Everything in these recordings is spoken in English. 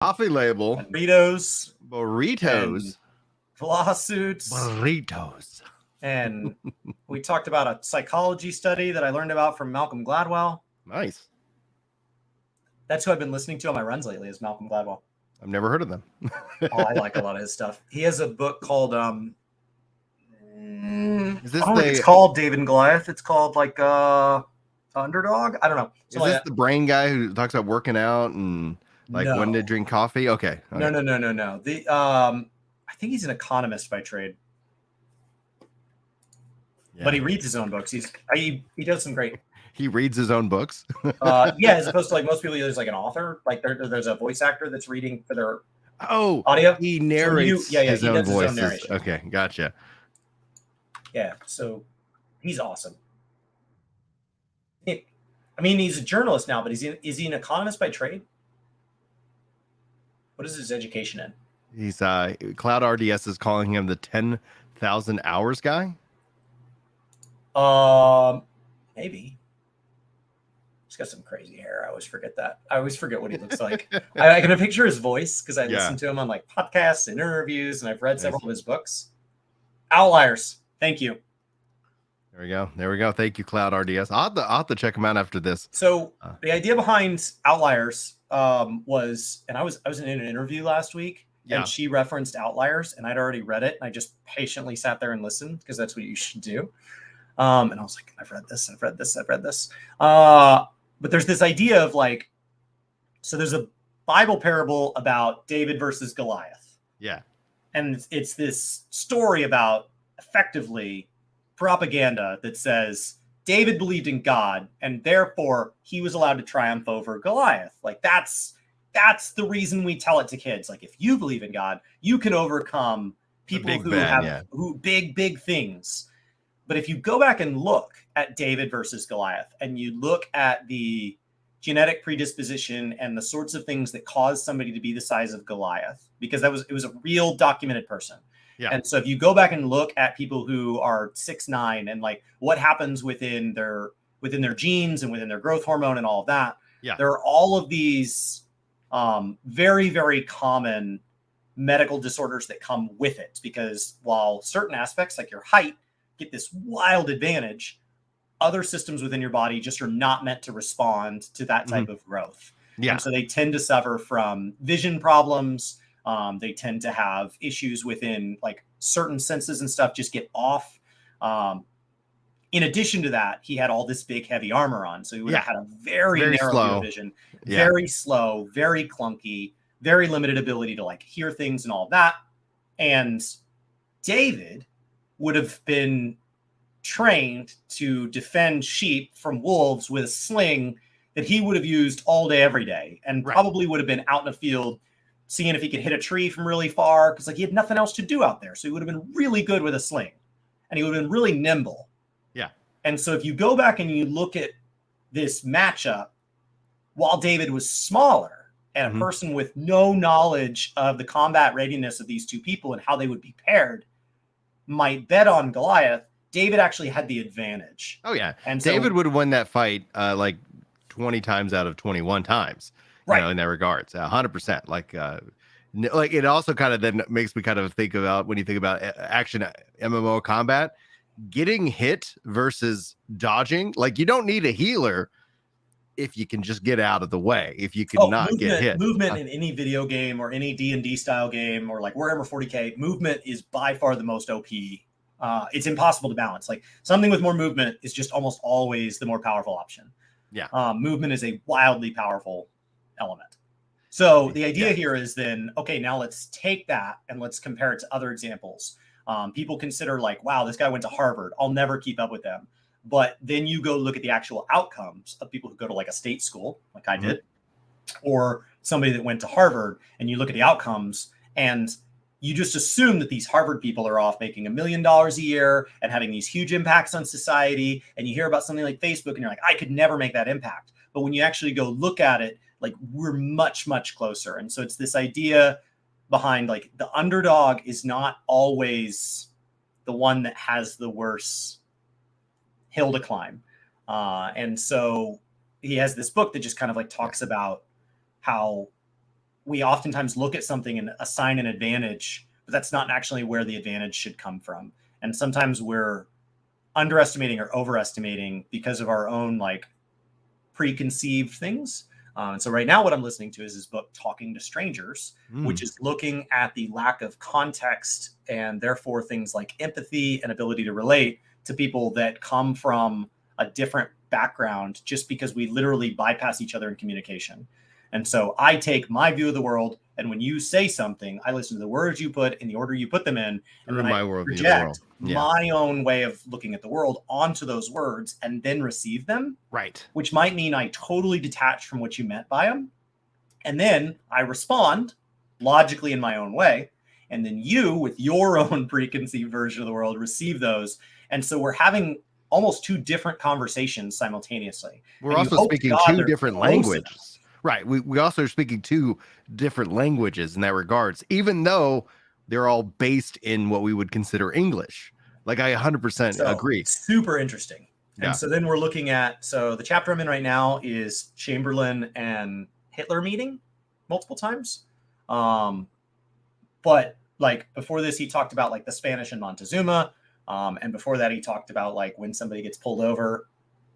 Coffee label. Burritos. Burritos. Lawsuits. Burritos. And we talked about a psychology study that I learned about from Malcolm Gladwell. Nice. That's who I've been listening to on my runs lately, is Malcolm Gladwell. I've never heard of them. I like a lot of his stuff. He has a book called it's called David and Goliath. It's called like Underdog. I don't know. Is this the brain guy who talks about working out and when to drink coffee? Okay. No. The I think he's an economist by trade. Yeah. But he reads his own books. He does some great. He reads his own books. Yeah, as opposed to most people, there's an author. There's a voice actor that's reading for their audio. He narrates his own voices. His own narration. Okay, gotcha. Yeah, so he's awesome. He's a journalist now, but is he an economist by trade? What is his education in? He's Cloud RDS is calling him the 10,000 hours guy. Maybe. He's got some crazy hair. I always forget that. I always forget what he looks like. I can picture his voice because I listen to him on podcasts and interviews, and I've read several of his books. Outliers. Thank you. There we go. Thank you, Cloud RDS. I'll have to check him out after this. So the idea behind Outliers was, and I was in an interview last week, and she referenced Outliers, and I'd already read it, and I just patiently sat there and listened because that's what you should do. And I was like, I've read this. But there's this idea of so there's a Bible parable about David versus Goliath. Yeah. And it's this story about effectively propaganda that says David believed in God and therefore he was allowed to triumph over Goliath. That's the reason we tell it to kids. If you believe in God, you can overcome people who have big things. But if you go back and look at David versus Goliath and you look at the genetic predisposition and the sorts of things that caused somebody to be the size of Goliath, because it was a real documented person. Yeah. And so if you go back and look at people who are 6'9" and what happens within their genes and within their growth hormone and all of that, there are all of these very, very common medical disorders that come with it, because while certain aspects like your height get this wild advantage, other systems within your body just are not meant to respond to that type of growth. Yeah. And so they tend to suffer from vision problems. They tend to have issues within certain senses and stuff just get off. In addition to that, he had all this big heavy armor on. So he would have had a very narrow field of vision, very slow, very clunky, very limited ability to hear things and all of that. And David would have been trained to defend sheep from wolves with a sling that he would have used all day, every day, and probably would have been out in a field seeing if he could hit a tree from really far, because he had nothing else to do out there. So he would have been really good with a sling, and he would have been really nimble. Yeah. And so if you go back and you look at this matchup, while David was smaller and a person with no knowledge of the combat readiness of these two people and how they would be paired might bet on Goliath, David actually had the advantage. Oh, yeah. And David would have won that fight 20 times out of 21 times. In that regards, 100%. It also kind of then makes me kind of think about, when you think about action MMO combat, getting hit versus dodging. You don't need a healer if you can just get out of the way. If you can get hit. Movement in any video game or any D&D style game or Warhammer 40K, movement is by far the most OP. It's impossible to balance. Something with more movement is just almost always the more powerful option. Yeah. Movement is a wildly powerful element. So the idea here is then, okay, now let's take that and let's compare it to other examples. People consider wow, this guy went to Harvard, I'll never keep up with them. But then you go look at the actual outcomes of people who go to a state school, like I did, or somebody that went to Harvard, and you look at the outcomes and you just assume that these Harvard people are off making $1 million a year and having these huge impacts on society. And you hear about something like Facebook and you're like, I could never make that impact. But when you actually go look at it, we're much, much closer. And so it's this idea behind the underdog is not always the one that has the worst hill to climb. And so he has this book that just kind of talks about how we oftentimes look at something and assign an advantage, but that's not actually where the advantage should come from. And sometimes we're underestimating or overestimating because of our own like preconceived things. And so right now what I'm listening to is his book, Talking to Strangers, which is looking at the lack of context and therefore things like empathy and ability to relate to people that come from a different background just because we literally bypass each other in communication. And so I take my view of the world, and when you say something, I listen to the words you put in the order you put them in, and then I project my own way of looking at the world onto those words and then receive them. Right. Which might mean I totally detach from what you meant by them. And then I respond logically in my own way. And then you, with your own preconceived version of the world, receive those. And so we're having almost two different conversations simultaneously. We're also speaking two different languages. Right. We also are speaking two different languages in that regards, even though they're all based in what we would consider English. Like I 100% agree. Super interesting. And so then we're looking at, so the chapter I'm in right now is Chamberlain and Hitler meeting multiple times. But like before this, he talked about like the Spanish and Montezuma. And before that, he talked about like when somebody gets pulled over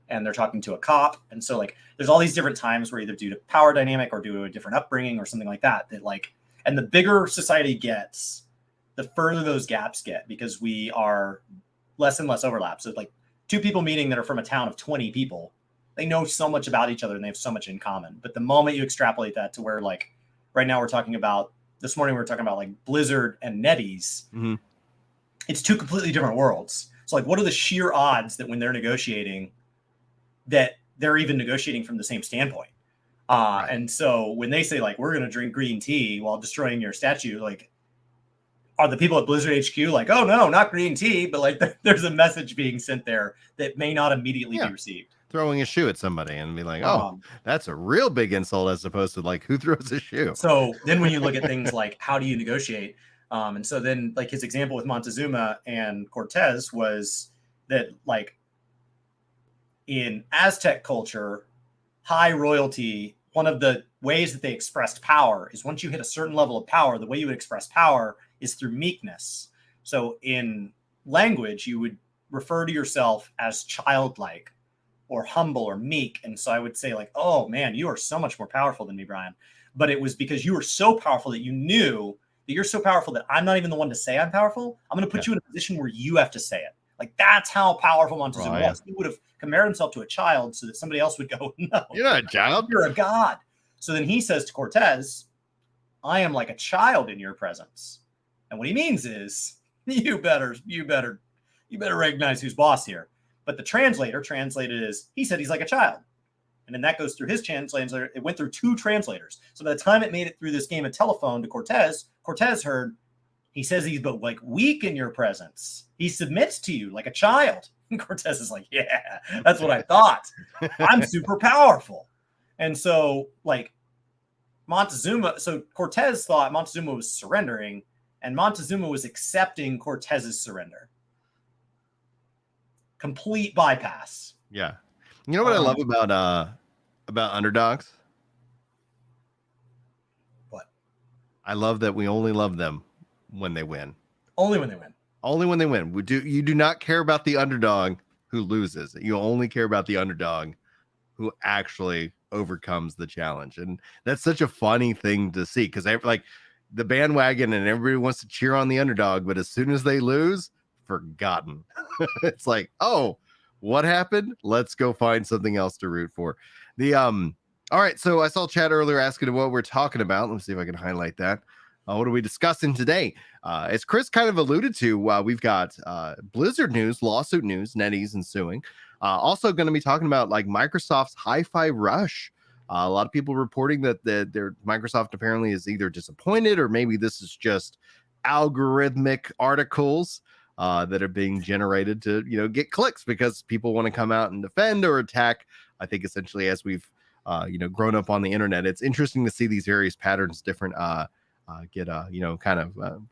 and they're talking to a cop. And so like, there's all these different times where either due to power dynamic or due to a different upbringing or something like that, that like, and the bigger society gets, the further those gaps get, because we are less and less overlap. So like two people meeting that are from a town of 20 people, they know so much about each other and they have so much in common. But the moment you extrapolate that to where like, right now we're talking about, this morning we were talking about like Blizzard and NetEase, it's two completely different worlds. So like, what are the sheer odds that when they're negotiating, that they're even negotiating from the same standpoint? And so when they say like, we're going to drink green tea while destroying your statue, like, are the people at Blizzard HQ like, oh no, not green tea, but like there's a message being sent there that may not immediately be received. Throwing a shoe at somebody and be like, oh, that's a real big insult, as opposed to like, who throws a shoe? So then when you look at things like, how do you negotiate? And so then like his example with Montezuma and Cortez was that like in Aztec culture, high royalty, one of the ways that they expressed power is once you hit a certain level of power, the way you would express power is through meekness. So in language, you would refer to yourself as childlike or humble or meek. And so I would say like, oh man, you are so much more powerful than me, Brian. But it was because you were so powerful that you knew that you're so powerful that I'm not even the one to say I'm powerful. I'm going to put you in a position where you have to say it. Like that's how powerful Montezuma was. He would have compared himself to a child so that somebody else would go, no, you're not a child. You're a god. So then he says to Cortez, I am like a child in your presence. And what he means is you better recognize who's boss here. But the translator translated as he said he's like a child. And then that goes through his translator. It went through two translators. So by the time it made it through this game of telephone to Cortez, Cortez heard, he says he's but like weak in your presence. He submits to you like a child. And Cortez is like, yeah, that's what I thought. I'm super powerful. And so like Montezuma, so Cortez thought Montezuma was surrendering, and Montezuma was accepting Cortez's surrender. Complete bypass. Yeah. You know what I love about underdogs? What? I love that we only love them when they win. Only when they win. Only when they win. You do not care about the underdog who loses. You only care about the underdog who actually overcomes the challenge. And that's such a funny thing to see, because like the bandwagon and everybody wants to cheer on the underdog, but as soon as they lose, forgotten. It's like, oh, what happened? Let's go find something else to root for. All right, so I saw chat earlier asking what we're talking about. Let me see if I can highlight that. What are we discussing today? As Chris kind of alluded to, we've got Blizzard news, lawsuit news, NetEase and suing. Also going to be talking about like Microsoft's Hi-Fi Rush. A lot of people reporting that their Microsoft apparently is either disappointed, or maybe this is just algorithmic articles that are being generated to, get clicks because people want to come out and defend or attack. I think essentially as we've, grown up on the internet, it's interesting to see these various patterns different get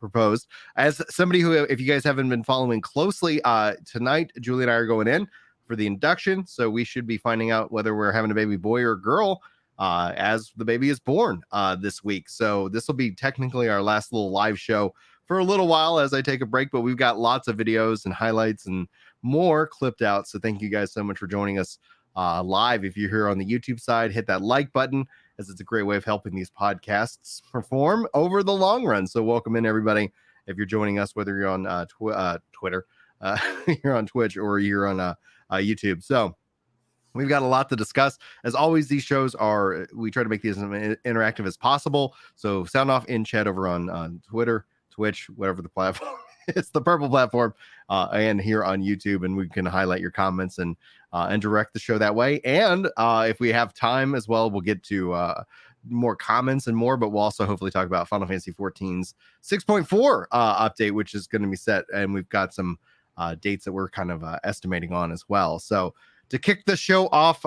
proposed. As somebody who, if you guys haven't been following closely, tonight Julie and I are going in for the induction, so we should be finding out whether we're having a baby boy or girl as the baby is born this week. So this will be technically our last little live show for a little while as I take a break, but we've got lots of videos and highlights and more clipped out. So thank you guys so much for joining us live. If you're here on the YouTube side, hit that like button, as it's a great way of helping these podcasts perform over the long run. So welcome in, everybody. If you're joining us, whether you're on Twitter, you're on Twitch, or you're on YouTube. So we've got a lot to discuss. As always, these shows we try to make these as interactive as possible. So sound off in chat over on Twitter, Twitch, whatever the platform is, the purple platform, and here on YouTube, and we can highlight your comments and direct the show that way. And if we have time as well, we'll get to more comments and more, but we'll also hopefully talk about Final Fantasy XIV's 6.4 update, which is going to be set, and we've got some dates that we're kind of estimating on as well. So to kick the show off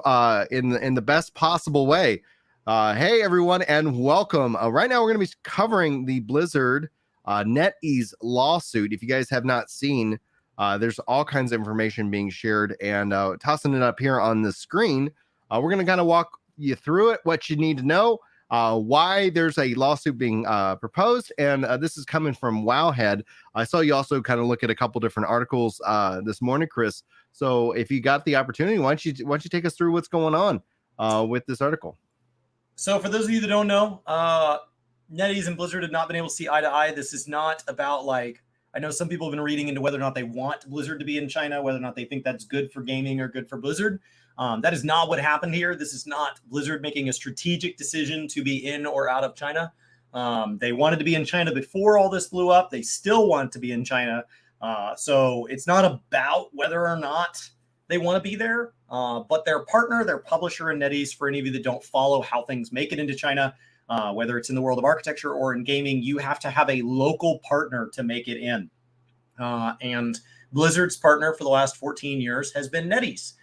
in the best possible way, hey everyone, and welcome. Right now we're going to be covering the Blizzard NetEase lawsuit. If you guys have not seen, there's all kinds of information being shared, and tossing it up here on the screen. We're going to kind of walk you through it, what you need to know, why there's a lawsuit being proposed, and this is coming from Wowhead. I saw you also kind of look at a couple different articles this morning, Chris. So if you got the opportunity, why don't you take us through what's going on with this article? So for those of you that don't know, NetEase and Blizzard have not been able to see eye to eye. This is not about, like, I know some people have been reading into whether or not they want Blizzard to be in China, whether or not they think that's good for gaming or good for Blizzard. That is not what happened here. This is not Blizzard making a strategic decision to be in or out of China. They wanted to be in China before all this blew up. They still want to be in China. So it's not about whether or not they want to be there, but their partner, their publisher in NetEase, for any of you that don't follow how things make it into China, whether it's in the world of architecture or in gaming, you have to have a local partner to make it in. And Blizzard's partner for the last 14 years has been NetEase,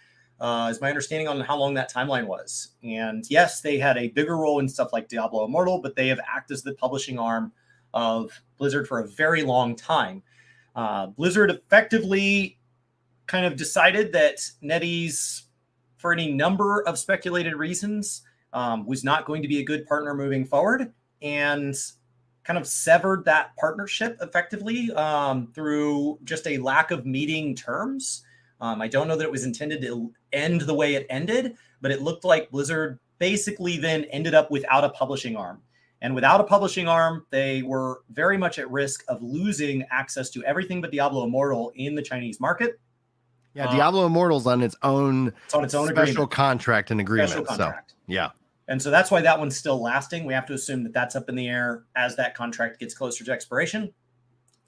is my understanding on how long that timeline was. And yes, they had a bigger role in stuff like Diablo Immortal, but they have acted as the publishing arm of Blizzard for a very long time. Blizzard effectively kind of decided that NetEase, for any number of speculated reasons, was not going to be a good partner moving forward, and kind of severed that partnership effectively through just a lack of meeting terms. I don't know that it was intended to end the way it ended, but it looked like Blizzard basically then ended up without a publishing arm. And without a publishing arm, they were very much at risk of losing access to everything but Diablo Immortal in the Chinese market. Yeah, Diablo Immortal's on its own, special agreement. Contract and agreement. Special contract. So, yeah. And so that's why that one's still lasting. We have to assume that that's up in the air as that contract gets closer to expiration.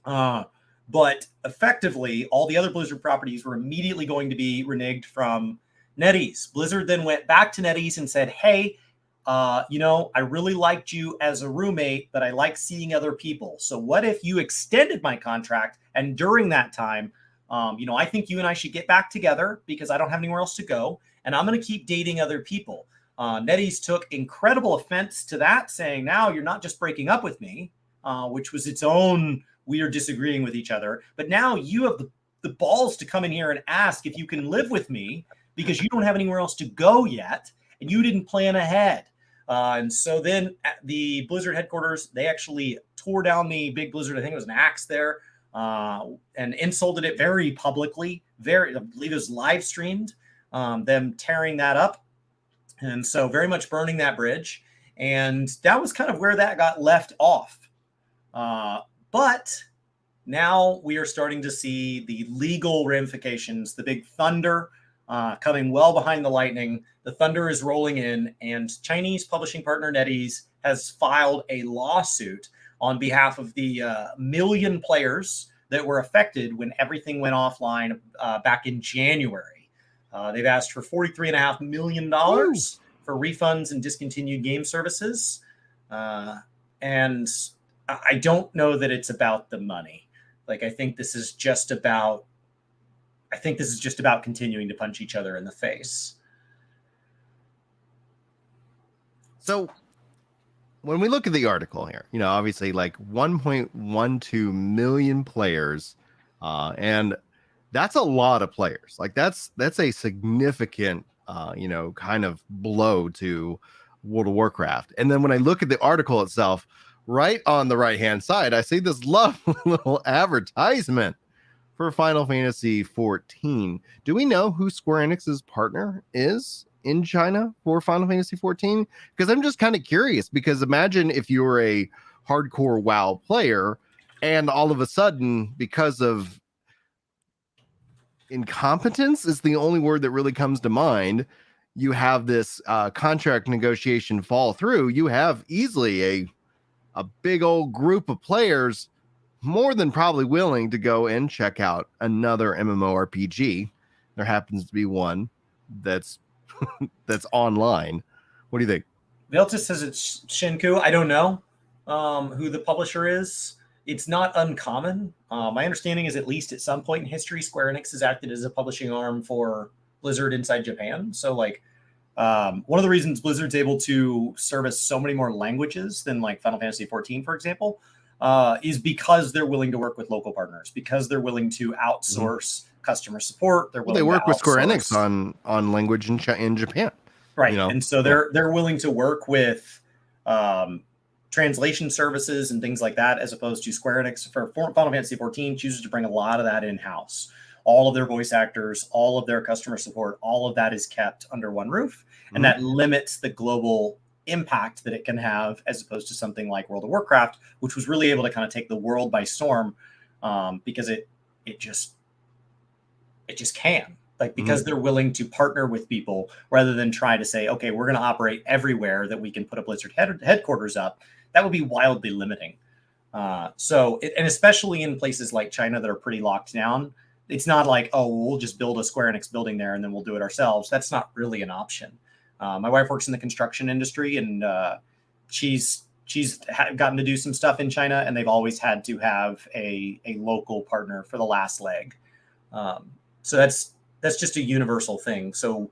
But effectively, all the other Blizzard properties were immediately going to be reneged from NetEase. Blizzard then went back to NetEase and said, hey, I really liked you as a roommate, but I like seeing other people. So what if you extended my contract? And during that time, I think you and I should get back together because I don't have anywhere else to go. And I'm going to keep dating other people. NetEase took incredible offense to that, saying, now you're not just breaking up with me, which was its own weird disagreeing with each other, but now you have the balls to come in here and ask if you can live with me because you don't have anywhere else to go yet, and you didn't plan ahead. And so then at the Blizzard headquarters, they actually tore down the big Blizzard, I think it was an axe there, and insulted it very publicly. I believe it was live streamed, them tearing that up. And so very much burning that bridge. And that was kind of where that got left off. But now we are starting to see the legal ramifications, the big thunder coming well behind the lightning. The thunder is rolling in, and Chinese publishing partner NetEase has filed a lawsuit on behalf of the million players that were affected when everything went offline back in January. They've asked for $43.5 million for refunds and discontinued game services. And I don't know that it's about the money. Like, I think this is just about continuing to punch each other in the face. So when we look at the article here, obviously like 1.12 million players, and that's a lot of players. Like that's a significant, kind of blow to World of Warcraft. And then when I look at the article itself, right on the right hand side, I see this lovely little advertisement for Final Fantasy 14. Do we know who Square Enix's partner is in China for Final Fantasy 14? Because I'm just kind of curious, because imagine if you were a hardcore WoW player and all of a sudden, because of incompetence is the only word that really comes to mind, you have this contract negotiation fall through. You have easily a big old group of players more than probably willing to go and check out another MMORPG. There happens to be one that's that's online. What do you think? Viltus says it's Shinku. I don't know who the publisher is. It's not uncommon. My understanding is at least at some point in history, Square Enix has acted as a publishing arm for Blizzard inside Japan. So like one of the reasons Blizzard's able to service so many more languages than like Final Fantasy 14, for example, is because they're willing to work with local partners, because they're willing to outsource customer support. They work with Square Enix on language in Japan. Right. You know? And so they're willing to work with translation services and things like that, as opposed to Square Enix for Final Fantasy 14 chooses to bring a lot of that in-house. All of their voice actors, all of their customer support, all of that is kept under one roof. And that limits the global impact that it can have, as opposed to something like World of Warcraft, which was really able to kind of take the world by storm because it just can. Like, because they're willing to partner with people rather than try to say, okay, we're going to operate everywhere that we can put a Blizzard headquarters up. That would be wildly limiting. And especially in places like China that are pretty locked down, it's not like, oh, we'll just build a Square Enix building there and then we'll do it ourselves. That's not really an option. My wife works in the construction industry, and she's gotten to do some stuff in China, and they've always had to have a local partner for the last leg. So that's just a universal thing. So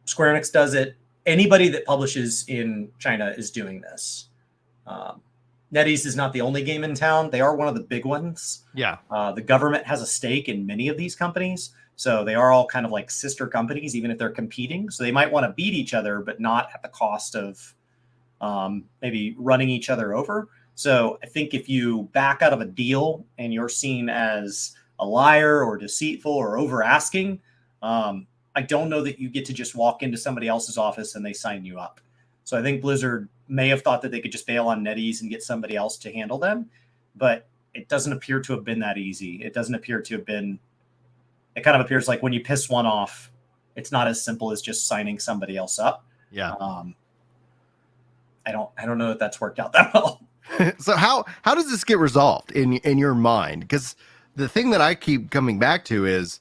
Square Enix does it. Anybody that publishes in China is doing this. NetEase is not the only game in town. They are one of the big ones. Yeah. The government has a stake in many of these companies. So they are all kind of like sister companies, even if they're competing. So they might want to beat each other, but not at the cost of maybe running each other over. So I think if you back out of a deal and you're seen as a liar or deceitful or over asking, I don't know that you get to just walk into somebody else's office and they sign you up. So I think Blizzard may have thought that they could just bail on NetEase and get somebody else to handle them, but it doesn't appear to have been that easy. It doesn't appear to have been. It kind of appears like when you piss one off, it's not as simple as just signing somebody else up. Yeah. I don't know that that's worked out that well. So how does this get resolved in your mind? Because the thing that I keep coming back to is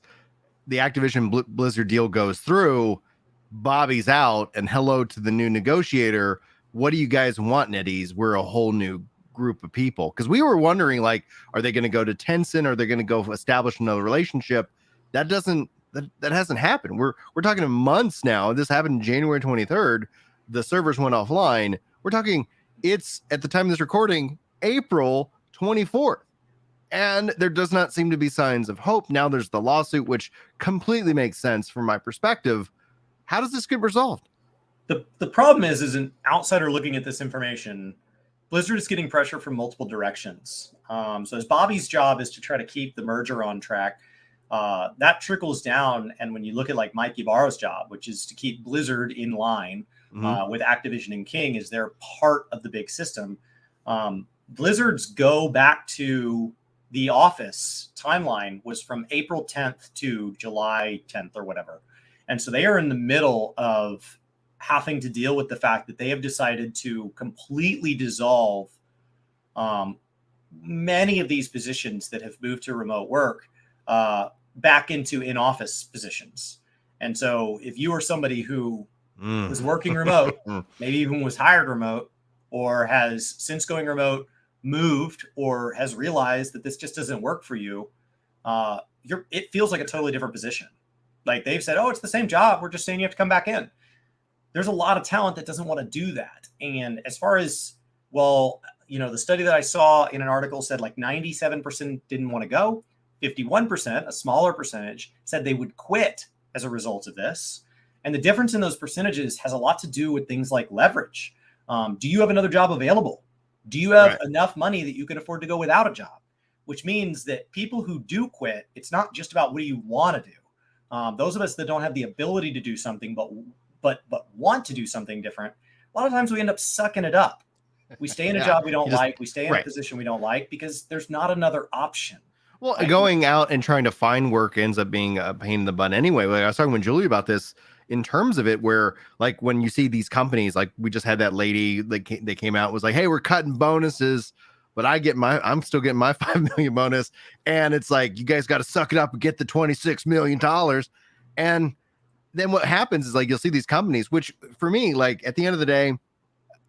the Activision Blizzard deal goes through, Bobby's out, and hello to the new negotiator. What do you guys want, NetEase? We're a whole new group of people. Because we were wondering, like, are they going to go to Tencent? Are they going to go establish another relationship? That hasn't happened. We're talking months now. This happened January 23rd. The servers went offline. We're talking, it's at the time of this recording, April 24th. And there does not seem to be signs of hope. Now there's the lawsuit, which completely makes sense from my perspective. How does this get resolved? The problem is an outsider looking at this information, Blizzard is getting pressure from multiple directions. So as Bobby's job is to try to keep the merger on track, that trickles down. And when you look at like Mike Ybarra's job, which is to keep Blizzard in line with Activision and King, is they're part of the big system. Blizzard's go back to the office timeline was from April 10th to July 10th or whatever. And so they are in the middle of having to deal with the fact that they have decided to completely dissolve many of these positions that have moved to remote work back into in-office positions. And so if you are somebody who was working remote, maybe even was hired remote, or has since going remote moved, or has realized that this just doesn't work for you, it feels like a totally different position. Like they've said, oh, it's the same job. We're just saying you have to come back in. There's a lot of talent that doesn't want to do that. And as far as, well, the study that I saw in an article said like 97% didn't want to go. 51%, a smaller percentage, said they would quit as a result of this. And the difference in those percentages has a lot to do with things like leverage. Do you have another job available? Do you have enough money that you can afford to go without a job? Which means that people who do quit, it's not just about what do you want to do. Those of us that don't have the ability to do something, but want to do something different, a lot of times we end up sucking it up. We stay in a job we don't like. We stay in a position we don't like because there's not another option. Well, going out and trying to find work ends up being a pain in the butt anyway. Like I was talking with Julie about this in terms of it, where like when you see these companies, like we just had that lady, like they came out and was like, hey, we're cutting bonuses, but I'm still getting my 5 million bonus. And it's like, you guys got to suck it up and get the $26 million. And then what happens is like, you'll see these companies, which for me, like at the end of the day,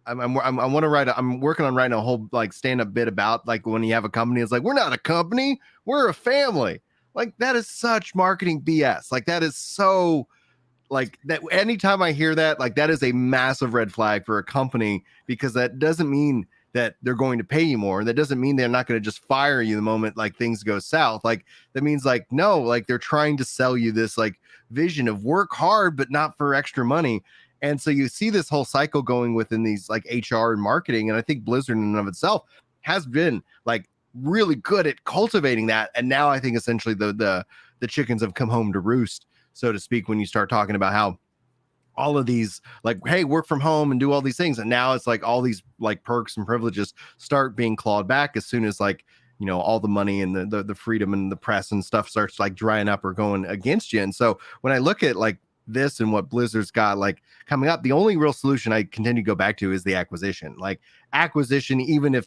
I'm working on writing a whole like stand-up bit about like when you have a company, it's like, we're not a company, we're a family. Like that is such marketing BS. Like that is so like that. Anytime I hear that, like that is a massive red flag for a company, because that doesn't mean that they're going to pay you more. That doesn't mean they're not going to just fire you the moment like things go south. Like that means like, no, like they're trying to sell you this like vision of work hard, but not for extra money. And so you see this whole cycle going within these like HR and marketing. And I think Blizzard in and of itself has been like really good at cultivating that. And now I think essentially the chickens have come home to roost, so to speak, when you start talking about how all of these like, hey, work from home and do all these things. And now it's like all these like perks and privileges start being clawed back as soon as like, you know, all the money and the freedom and the press and stuff starts like drying up or going against you. And so when I look at like this and what Blizzard's got like coming up, the only real solution I continue to go back to is the acquisition. Like acquisition, even if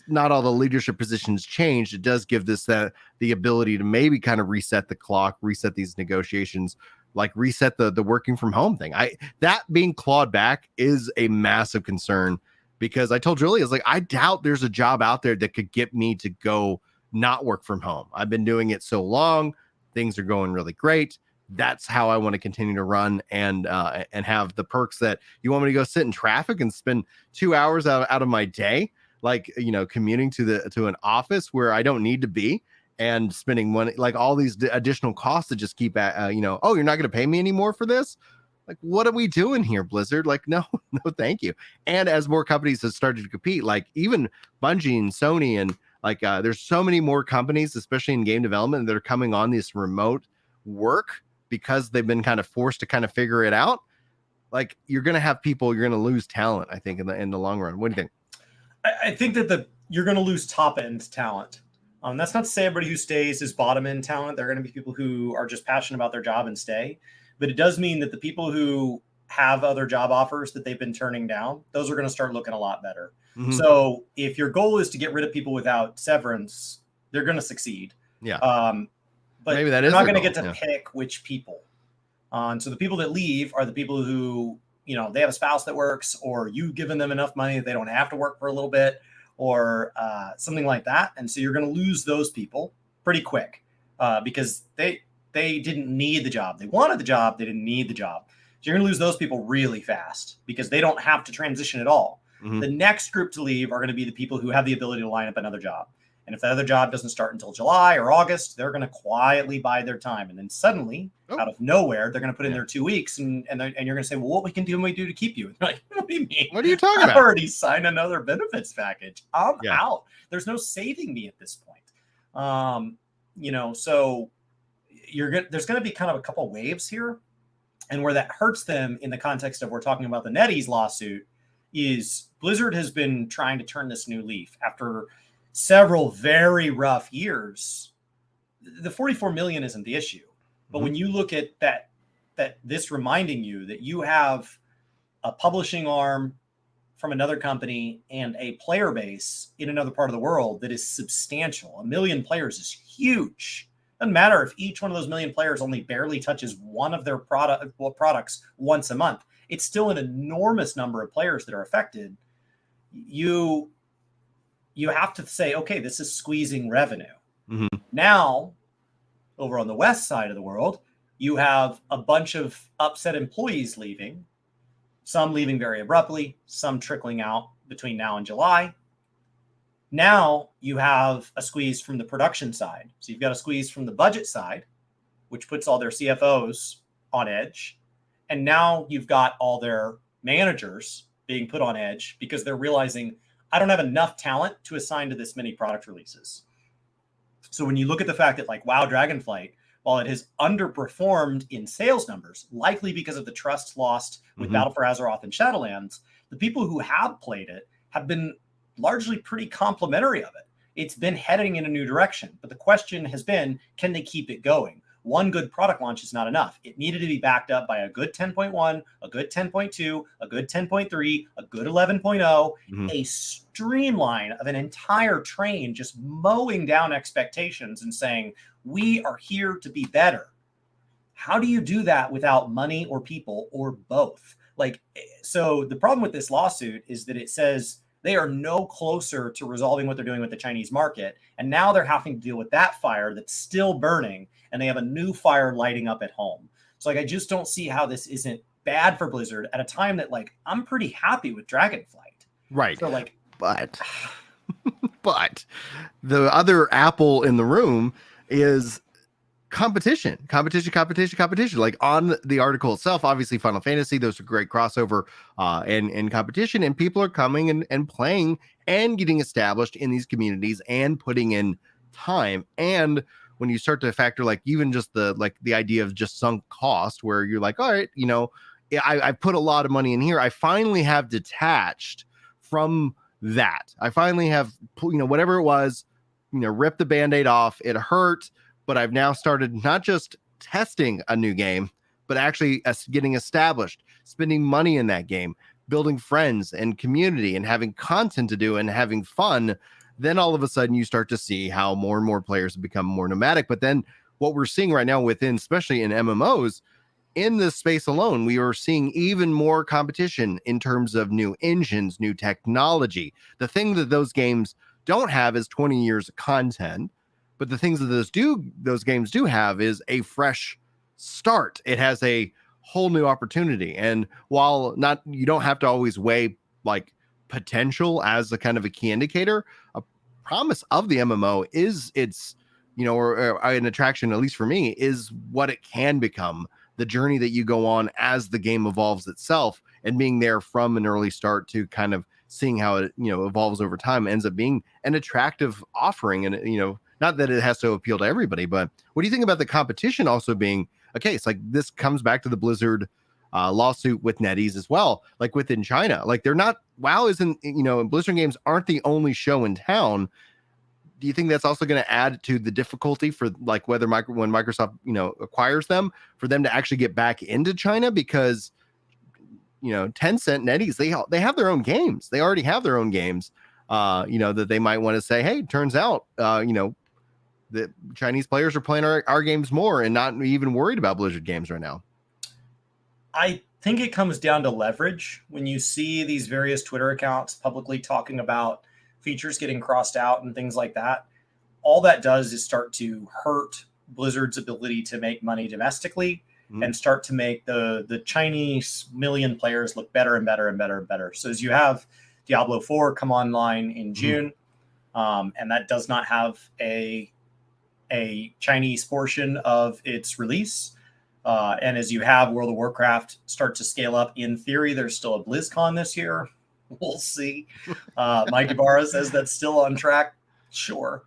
not all the leadership positions changed, it does give this the ability to maybe kind of reset the clock, reset these negotiations, like reset the working from home thing. That being clawed back is a massive concern, because I told Julie, I was like, I doubt there's a job out there that could get me to go not work from home. I've been doing it so long, things are going really great. That's how I want to continue to run and have the perks that you want me to go sit in traffic and spend 2 hours out of my day, like, you know, commuting to an office where I don't need to be, and spending money, like all these additional costs that just keep you know, oh, you're not going to pay me anymore for this. Like, what are we doing here, Blizzard? Like, no, thank you. And as more companies have started to compete, like even Bungie and Sony, and like there's so many more companies, especially in game development, that are coming on this remote work because they've been kind of forced to kind of figure it out. Like you're going to have people, you're going to lose talent, I think, in the long run. What do you think? I think that you're going to lose top end talent. That's not to say everybody who stays is bottom end talent. There are going to be people who are just passionate about their job and stay. But it does mean that the people who have other job offers that they've been turning down, those are going to start looking a lot better. Mm-hmm. So if your goal is to get rid of people without severance, they're going to succeed. Yeah. But maybe that you're is not going to get to pick which people. So the people that leave are the people who, you know, they have a spouse that works, or you've given them enough money that they don't have to work for a little bit, or something like that. And so you're going to lose those people pretty quick because they didn't need the job. They wanted the job. They didn't need the job. So you're going to lose those people really fast because they don't have to transition at all. Mm-hmm. The next group to leave are going to be the people who have the ability to line up another job. And if that other job doesn't start until July or August, they're going to quietly bide their time. And then suddenly, out of nowhere, they're going to put in their 2 weeks. And you're going to say, well, what can we do to keep you? And like, what do you mean? What are you talking about? I already signed another benefits package. I'm out. There's no saving me at this point. You know, so there's going to be kind of a couple waves here. And where that hurts them in the context of we're talking about the NetEase lawsuit is Blizzard has been trying to turn this new leaf after several very rough years. The 44 million isn't the issue, but when you look at that this reminding you that you have a publishing arm from another company and a player base in another part of the world that is substantial. 1 million players is huge. Doesn't matter if each one of those 1 million players only barely touches one of their products once a month. It's still an enormous number of players that are affected. You have to say, okay, this is squeezing revenue. Mm-hmm. Now, over on the west side of the world, you have a bunch of upset employees leaving, some leaving very abruptly, some trickling out between now and July. Now you have a squeeze from the production side. So you've got a squeeze from the budget side, which puts all their CFOs on edge. And now you've got all their managers being put on edge because they're realizing I don't have enough talent to assign to this many product releases. So when you look at the fact that like WoW Dragonflight, while it has underperformed in sales numbers, likely because of the trust lost with Battle for Azeroth and Shadowlands, the people who have played it have been largely pretty complimentary of it. It's been heading in a new direction. But the question has been, can they keep it going? One good product launch is not enough. It needed to be backed up by a good 10.1, a good 10.2, a good 10.3, a good 11.0, a streamline of an entire train just mowing down expectations and saying, we are here to be better. How do you do that without money or people or both? Like, so the problem with this lawsuit is that it says they are no closer to resolving what they're doing with the Chinese market. And now they're having to deal with that fire that's still burning, and they have a new fire lighting up at home. So like, I just don't see how this isn't bad for Blizzard at a time that like, I'm pretty happy with Dragonflight. Right. So like, but the other apple in the room is competition. Like on the article itself, obviously Final Fantasy, those are great crossover and competition, and people are coming and playing and getting established in these communities and putting in time. And when you start to factor like even just the idea of just sunk cost, where you're like, all right, you know, I put a lot of money in here. I finally have detached from that. I finally have, you know, whatever it was, you know, ripped the Band-Aid off. It hurt, but I've now started not just testing a new game, but actually getting established, spending money in that game, building friends and community and having content to do and having fun. Then all of a sudden you start to see how more and more players have become more nomadic. But then what we're seeing right now within, especially in MMOs, in this space alone, we are seeing even more competition in terms of new engines, new technology. The thing that those games don't have is 20 years of content, but the things that those games do have is a fresh start. It has a whole new opportunity. And while you don't have to always weigh like potential as a kind of a key indicator, a promise of the MMO is its, you know, or an attraction, at least for me, is what it can become. The journey that you go on as the game evolves itself, and being there from an early start to kind of seeing how it, you know, evolves over time ends up being an attractive offering. And, you know, not that it has to appeal to everybody, but what do you think about the competition also being a case? Like this comes back to the Blizzard lawsuit with NetEase as well. Like within China, like they're not, WoW isn't, you know, and Blizzard games aren't the only show in town. Do you think that's also going to add to the difficulty for like whether when Microsoft, you know, acquires them, for them to actually get back into China? Because, you know, Tencent, NetEase, they have their own games. They already have their own games, you know, that they might want to say, hey, turns out, you know, the Chinese players are playing our games more and not even worried about Blizzard games right now. I think it comes down to leverage. When you see these various Twitter accounts publicly talking about features getting crossed out and things like that, all that does is start to hurt Blizzard's ability to make money domestically and start to make the Chinese million players look better and better and better and better. So as you have Diablo 4 come online in June, and that does not have a Chinese portion of its release. And as you have World of Warcraft start to scale up, in theory, there's still a BlizzCon this year. We'll see. Mike Ibarra says that's still on track. Sure.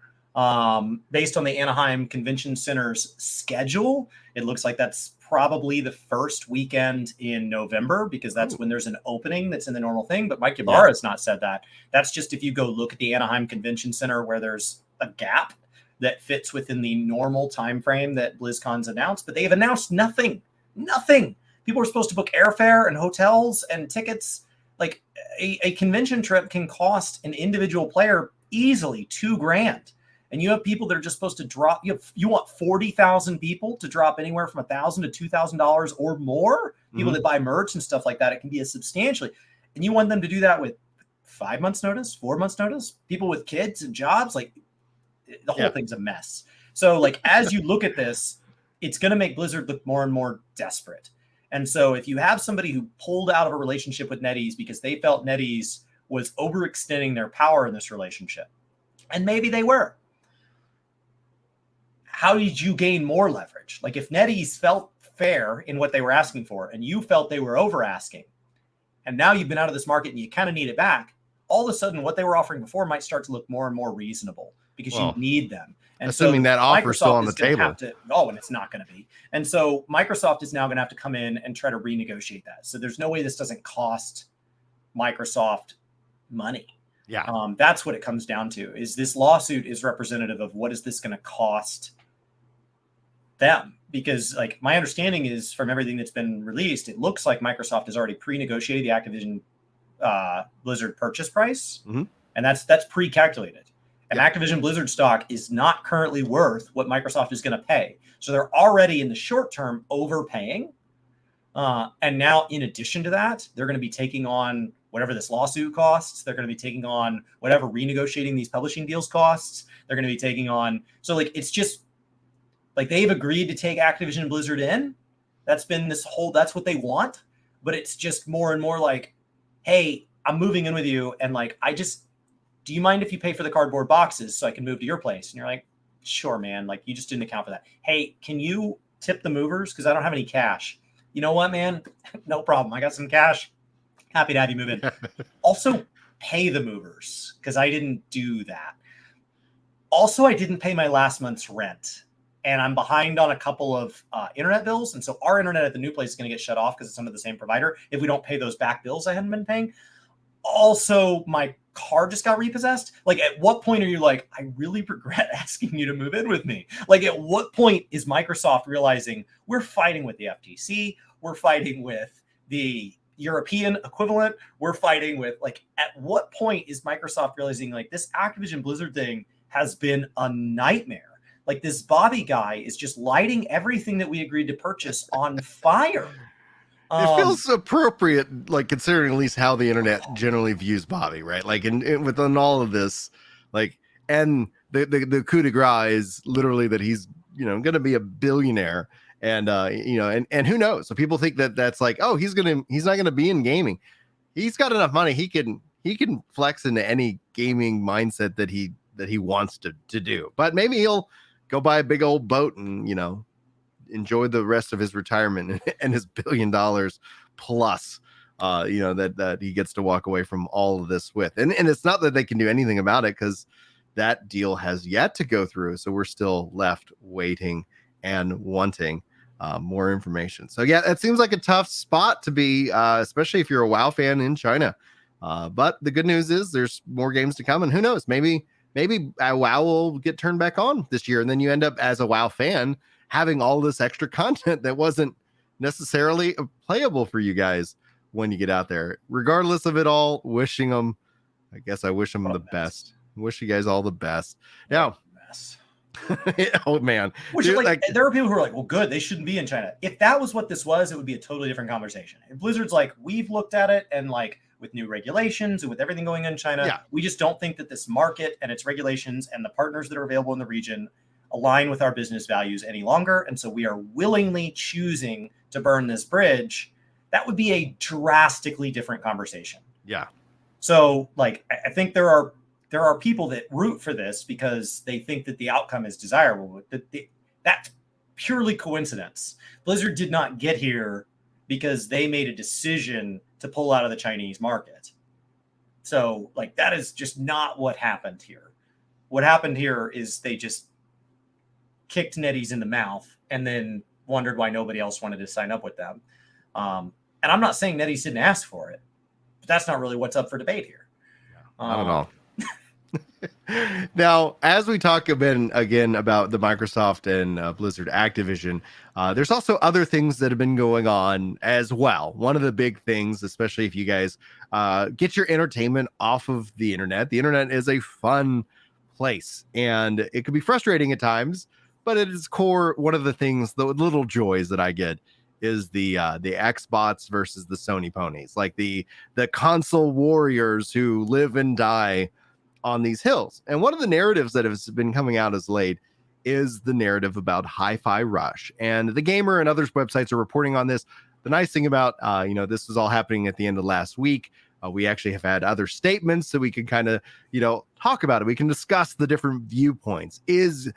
Based on the Anaheim Convention Center's schedule, it looks like that's probably the first weekend in November, because that's when there's an opening that's in the normal thing. But Mike Ibarra has not said that. That's just if you go look at the Anaheim Convention Center where there's a gap that fits within the normal time frame that BlizzCon's announced. But they have announced nothing. People are supposed to book airfare and hotels and tickets. Like a convention trip can cost an individual player easily $2,000. And you have people that are just supposed to drop. You want 40,000 people to drop anywhere from $1,000 to $2,000 or more. People that buy merch and stuff like that. It can be a substantially. And you want them to do that with 5 months notice, 4 months notice. People with kids and jobs, like the whole thing's a mess. So like as you look at this, it's going to make Blizzard look more and more desperate. And so if you have somebody who pulled out of a relationship with NetEase because they felt NetEase was overextending their power in this relationship, and maybe they were, how did you gain more leverage? Like if NetEase fair in what they were asking for, and you felt they were over asking, and now you've been out of this market and you kind of need it back, all of a sudden what they were offering before might start to look more and more reasonable because you need them. And assuming so that offer is still on the gonna table. And it's not going to be. And so Microsoft is now going to have to come in and try to renegotiate that. So there's no way this doesn't cost Microsoft money. Yeah. That's what it comes down to. Is this lawsuit is representative of what is this going to cost them? Because like my understanding is from everything that's been released, it looks like Microsoft has already pre-negotiated the Activision Blizzard purchase price, and that's pre-calculated. And Activision Blizzard stock is not currently worth what Microsoft is going to pay. So they're already in the short term overpaying. And now in addition to that, they're going to be taking on whatever this lawsuit costs. They're going to be taking on whatever renegotiating these publishing deals costs. They're going to be taking on. So like, it's just like they've agreed to take Activision Blizzard in. That's been that's what they want. But it's just more and more like, hey, I'm moving in with you. And like, do you mind if you pay for the cardboard boxes so I can move to your place? And you're like, sure, man. Like you just didn't account for that. Hey, can you tip the movers? Because I don't have any cash. You know what, man? No problem. I got some cash. Happy to have you move in. Also, pay the movers because I didn't do that. Also, I didn't pay my last month's rent. And I'm behind on a couple of internet bills. And so our internet at the new place is going to get shut off because it's under the same provider if we don't pay those back bills I hadn't been paying. Also, my car just got repossessed. Like, at what point are you like, I really regret asking you to move in with me? Like, at what point is Microsoft realizing we're fighting with the FTC? We're fighting with the European equivalent. We're fighting with, like, at what point is Microsoft realizing, like, this Activision Blizzard thing has been a nightmare? Like, this Bobby guy is just lighting everything that we agreed to purchase on fire. It feels appropriate, like considering at least how the internet generally views Bobby, right? Like, in within all of this, like, and the coup de grace is literally that he's, going to be a billionaire, and and who knows? So people think that that's like, oh, he's not gonna be in gaming. He's got enough money, he can flex into any gaming mindset that he wants to do. But maybe he'll go buy a big old boat and enjoy the rest of his retirement and his $1 billion plus, that he gets to walk away from all of this with. And it's not that they can do anything about it because that deal has yet to go through. So we're still left waiting and wanting more information. So yeah, it seems like a tough spot to be, especially if you're a WoW fan in China. But the good news is there's more games to come, and who knows, maybe WoW will get turned back on this year, and then you end up as a WoW fan having all this extra content that wasn't necessarily playable for you guys when you get out there. Regardless of it all, wishing them, I guess I wish them the best. Wish you guys all the best. Now, oh man. Dude, like, there are people who are like, well, good, they shouldn't be in China. If that was what this was, it would be a totally different conversation. If Blizzard's like, we've looked at it, and like with new regulations and with everything going on in China, we just don't think that this market and its regulations and the partners that are available in the region align with our business values any longer. And so we are willingly choosing to burn this bridge. That would be a drastically different conversation. Yeah. So like, I think there are people that root for this because they think that the outcome is desirable. That's purely coincidence. Blizzard did not get here because they made a decision to pull out of the Chinese market. So like, that is just not what happened here. What happened here is they just kicked NetEase in the mouth and then wondered why nobody else wanted to sign up with them. And I'm not saying NetEase didn't ask for it, but that's not really what's up for debate here. Not at all. Now, as we talk a bit again about the Microsoft and Blizzard Activision, there's also other things that have been going on as well. One of the big things, especially if you guys get your entertainment off of the internet is a fun place, and it can be frustrating at times, but at its core, one of the things, the little joys that I get is the Xbox versus the Sony ponies, like the console warriors who live and die on these hills. And one of the narratives that has been coming out as late is the narrative about Hi-Fi Rush, and The Gamer and others websites are reporting on this. The nice thing about this was all happening at the end of last week. We actually have had other statements so we can kind of, talk about it. We can discuss the different viewpoints. Is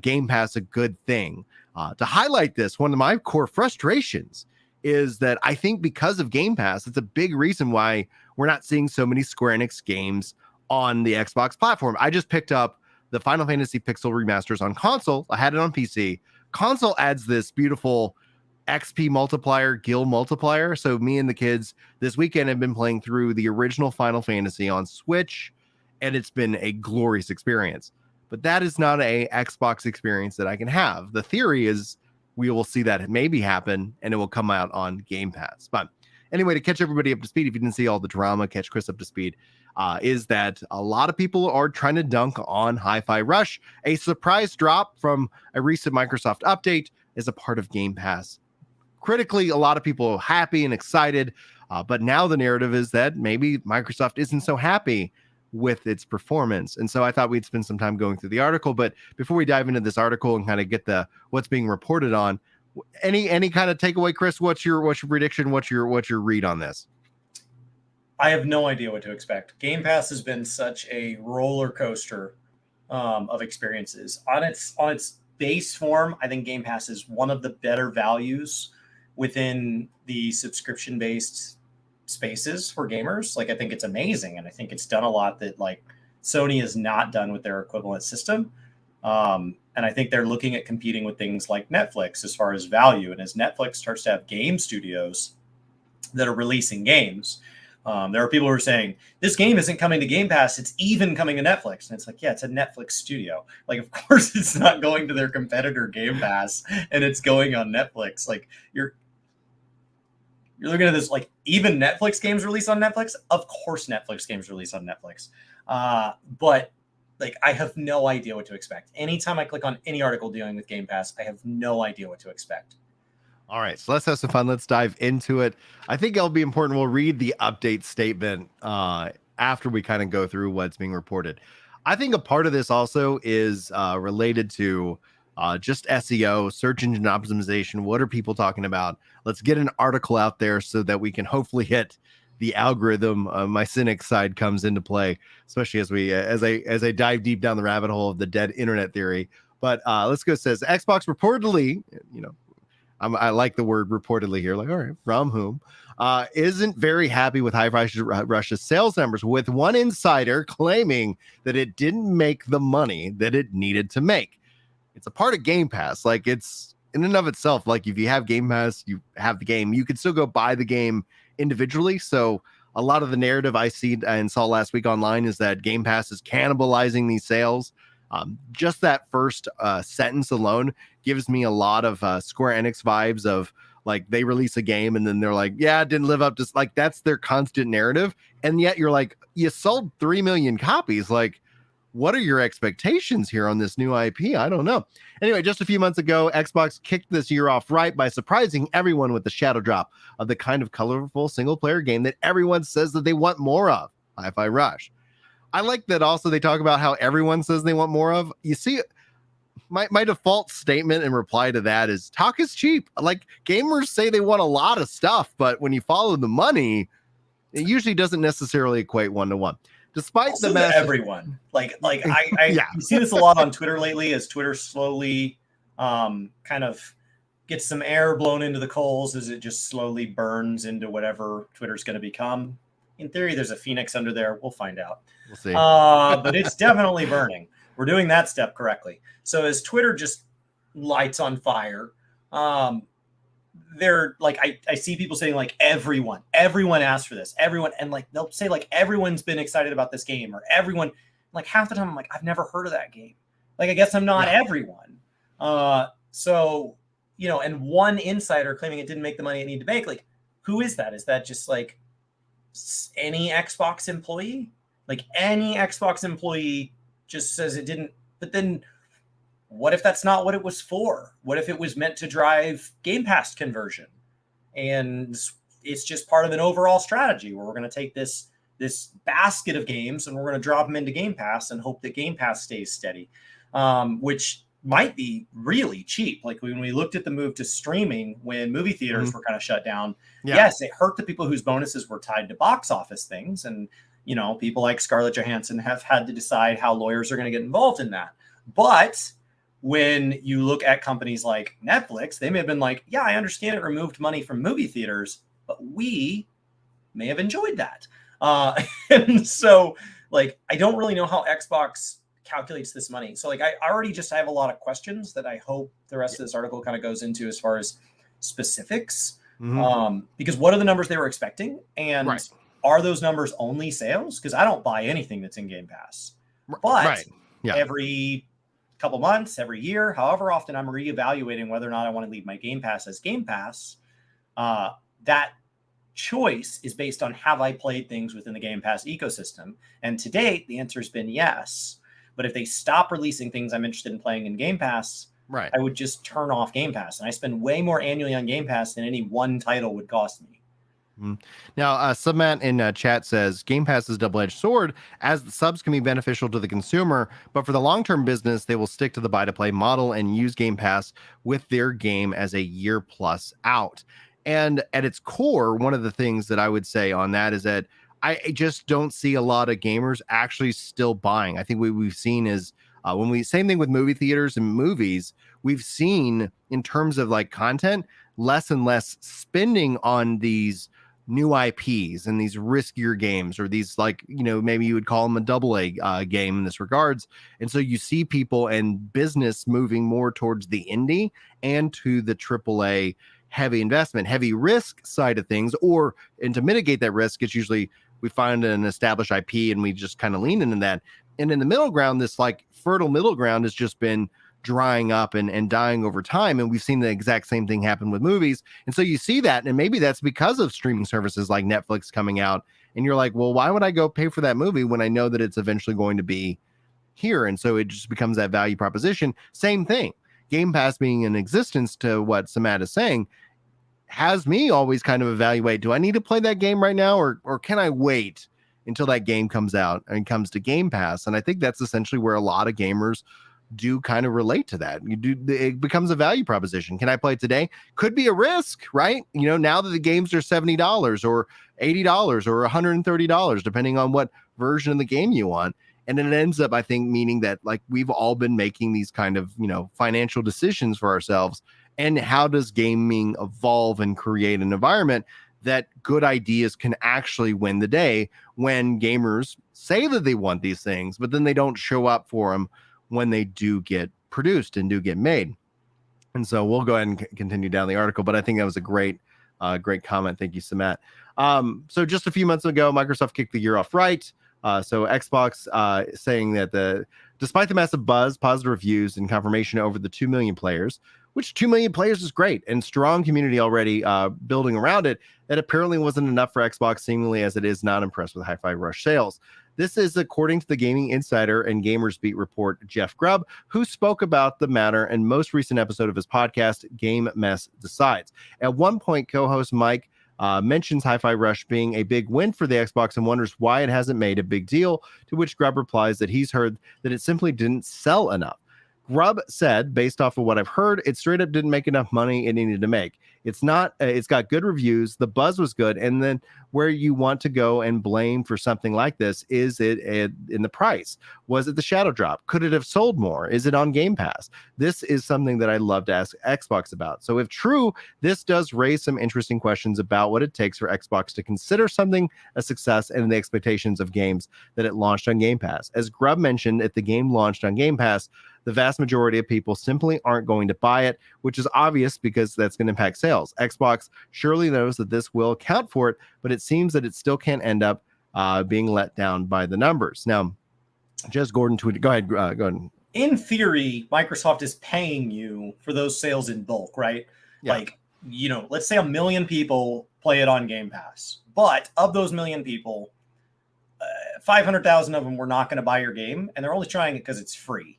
Game Pass a good thing? To highlight this, one of my core frustrations is that I think because of Game Pass, it's a big reason why we're not seeing so many Square Enix games on the Xbox platform. I just picked up the Final Fantasy Pixel remasters on console. I had it on PC. Console adds this beautiful XP multiplier, guild multiplier. So me and the kids this weekend have been playing through the original Final Fantasy on Switch, and it's been a glorious experience. But that is not a Xbox experience that I can have. The theory is we will see that maybe happen, and it will come out on Game Pass. But anyway, to catch everybody up to speed, if you didn't see all the drama, catch Chris up to speed, is that a lot of people are trying to dunk on Hi-Fi Rush. A surprise drop from a recent Microsoft update is a part of Game Pass. Critically, a lot of people are happy and excited, but now the narrative is that maybe Microsoft isn't so happy with its performance. And so I thought we'd spend some time going through the article. But before we dive into this article and kind of get the what's being reported on, any kind of takeaway, Chris? What's your prediction? What's your read on this? I have no idea what to expect. Game Pass has been such a roller coaster of experiences. On its base form, I think Game Pass is one of the better values within the subscription-based spaces for gamers. Like, I think it's amazing, and I think it's done a lot that like Sony has not done with their equivalent system. And I think they're looking at competing with things like Netflix as far as value. And as Netflix starts to have game studios that are releasing games, there are people who are saying this game isn't coming to Game Pass, it's even coming to Netflix. And it's like, yeah, it's a Netflix studio. Like, of course it's not going to their competitor Game Pass and it's going on Netflix. Like, you're looking at this, like, even Netflix games release on Netflix. Of course Netflix games release on Netflix. But like, I have no idea what to expect. Anytime I click on any article dealing with Game Pass, I have no idea what to expect. All right, so let's have some fun. Let's dive into it. I think it'll be important. We'll read the update statement after we kind of go through what's being reported. I think a part of this also is related to just SEO, search engine optimization. What are people talking about? Let's get an article out there so that we can hopefully hit the algorithm. My cynic side comes into play, especially as I dive deep down the rabbit hole of the dead internet theory. But let's go. It says Xbox reportedly, I like the word reportedly here. Like, all right, from whom? Isn't very happy with Hi-Fi Rush's sales numbers, with one insider claiming that it didn't make the money that it needed to make. It's a part of Game Pass. Like, it's in and of itself. Like, if you have Game Pass, you have the game. You can still go buy the game individually. So a lot of the narrative I see and saw last week online is that Game Pass is cannibalizing these sales. Just that first sentence alone gives me a lot of Square Enix vibes of, like, they release a game and then they're like, yeah, it didn't live up to, like, that's their constant narrative. And yet you're like, you sold 3 million copies. Like, what are your expectations here on this new IP? I don't know. Anyway, just a few months ago, Xbox kicked this year off right by surprising everyone with the shadow drop of the kind of colorful single player game that everyone says that they want more of, Hi-Fi Rush. I like that also they talk about how everyone says they want more of. You see, my default statement in reply to that is talk is cheap. Like, gamers say they want a lot of stuff, but when you follow the money, it usually doesn't necessarily equate 1-to-1. Despite also the message, everyone I yeah. You see this a lot on Twitter lately as Twitter slowly kind of gets some air blown into the coals as it just slowly burns into whatever Twitter's going to become. In theory, there's a phoenix under there. We'll find out. We'll see. But it's definitely burning. We're doing that step correctly. So as Twitter just lights on fire, they're like, I see people saying, like, everyone asked for this. Everyone, and like they'll say, like, everyone's been excited about this game, or everyone, like, half the time I'm like, I've never heard of that game. Like, I guess I'm not everyone. So, and one insider claiming it didn't make the money it needed to make. Like, who is that? Is that just like any Xbox employee? Like, any Xbox employee just says it didn't, but then what if that's not what it was for? What if it was meant to drive Game Pass conversion? And it's just part of an overall strategy where we're going to take this basket of games and we're going to drop them into Game Pass and hope that Game Pass stays steady, which might be really cheap. Like when we looked at the move to streaming when movie theaters were kind of shut down, yes, it hurt the people whose bonuses were tied to box office things. And, you know, people like Scarlett Johansson have had to decide how lawyers are going to get involved in that. But when you look at companies like Netflix, they may have been like, yeah, I understand it removed money from movie theaters, but we may have enjoyed that. And so, like, I don't really know how Xbox calculates this money. So, like, I already just have a lot of questions that I hope the rest of this article kind of goes into as far as specifics. Because what are the numbers they were expecting? And are those numbers only sales? Because I don't buy anything that's in Game Pass. But every couple months, every year, however often I'm reevaluating whether or not I want to leave my Game Pass as Game Pass, that choice is based on have I played things within the Game Pass ecosystem? And to date, the answer has been yes. But if they stop releasing things I'm interested in playing in Game Pass, I would just turn off Game Pass. And I spend way more annually on Game Pass than any one title would cost me. Now, Submat in chat says Game Pass is a double-edged sword, as the subs can be beneficial to the consumer, but for the long-term business, they will stick to the buy-to-play model and use Game Pass with their game as a year plus out. And at its core, one of the things that I would say on that is that I just don't see a lot of gamers actually still buying. I think what we've seen is same thing with movie theaters and movies, we've seen in terms of like content, less and less spending on these new IPs and these riskier games, or these, like, you know, maybe you would call them a double A game in this regards. And so you see people and business moving more towards the indie and to the triple A heavy investment, heavy risk side of things, and to mitigate that risk, it's usually we find an established IP and we just kind of lean into that. And in the middle ground, this like fertile middle ground has just been drying up and dying over time. And we've seen the exact same thing happen with movies. And so you see that, and maybe that's because of streaming services like Netflix coming out. And you're like, well, why would I go pay for that movie when I know that it's eventually going to be here? And so it just becomes that value proposition. Same thing. Game Pass being in existence, to what Samat is saying, has me always kind of evaluate, do I need to play that game right now, or can I wait until that game comes out and comes to Game Pass? And I think that's essentially where a lot of gamers do kind of relate to that. It becomes a value proposition. Can I play it today? Could be a risk, right? You know, now that the games are $70 or $80 or $130, depending on what version of the game you want. And it ends up, I think, meaning that like we've all been making these kind of, you know, financial decisions for ourselves. And how does gaming evolve and create an environment that good ideas can actually win the day when gamers say that they want these things, but then they don't show up for them when they do get produced and do get made. And so we'll go ahead and continue down the article, but I think that was a great comment. Thank you, Samat. So just a few months ago, Microsoft kicked the year off right. So Xbox saying that despite the massive buzz, positive reviews, and confirmation over the 2 million players, which 2 million players is great, and strong community already building around it, that apparently wasn't enough for Xbox, seemingly, as it is not impressed with Hi-Fi Rush sales. This is according to the Gaming Insider and Gamers Beat report Jeff Grubb, who spoke about the matter in most recent episode of his podcast, Game Mess Decides. At one point, co-host Mike mentions Hi-Fi Rush being a big win for the Xbox and wonders why it hasn't made a big deal, to which Grubb replies that he's heard that it simply didn't sell enough. Grubb said, based off of what I've heard, it straight up didn't make enough money it needed to make. It's got good reviews, the buzz was good, and then where you want to go and blame for something like this, is it in the price? Was it the shadow drop? Could it have sold more? Is it on Game Pass? This is something that I love to ask Xbox about. So if true, this does raise some interesting questions about what it takes for Xbox to consider something a success and the expectations of games that it launched on Game Pass. As Grubb mentioned, if the game launched on Game Pass, the vast majority of people simply aren't going to buy it, which is obvious because that's going to impact sales. Xbox surely knows that this will account for it, but it seems that it still can't end up being let down by the numbers. Now, Jez Gordon tweeted, go ahead. In theory, Microsoft is paying you for those sales in bulk, right? Yeah. Like, you know, let's say 1 million people play it on Game Pass, but of those 1 million people, 500,000 of them were not going to buy your game, and they're only trying it because it's free.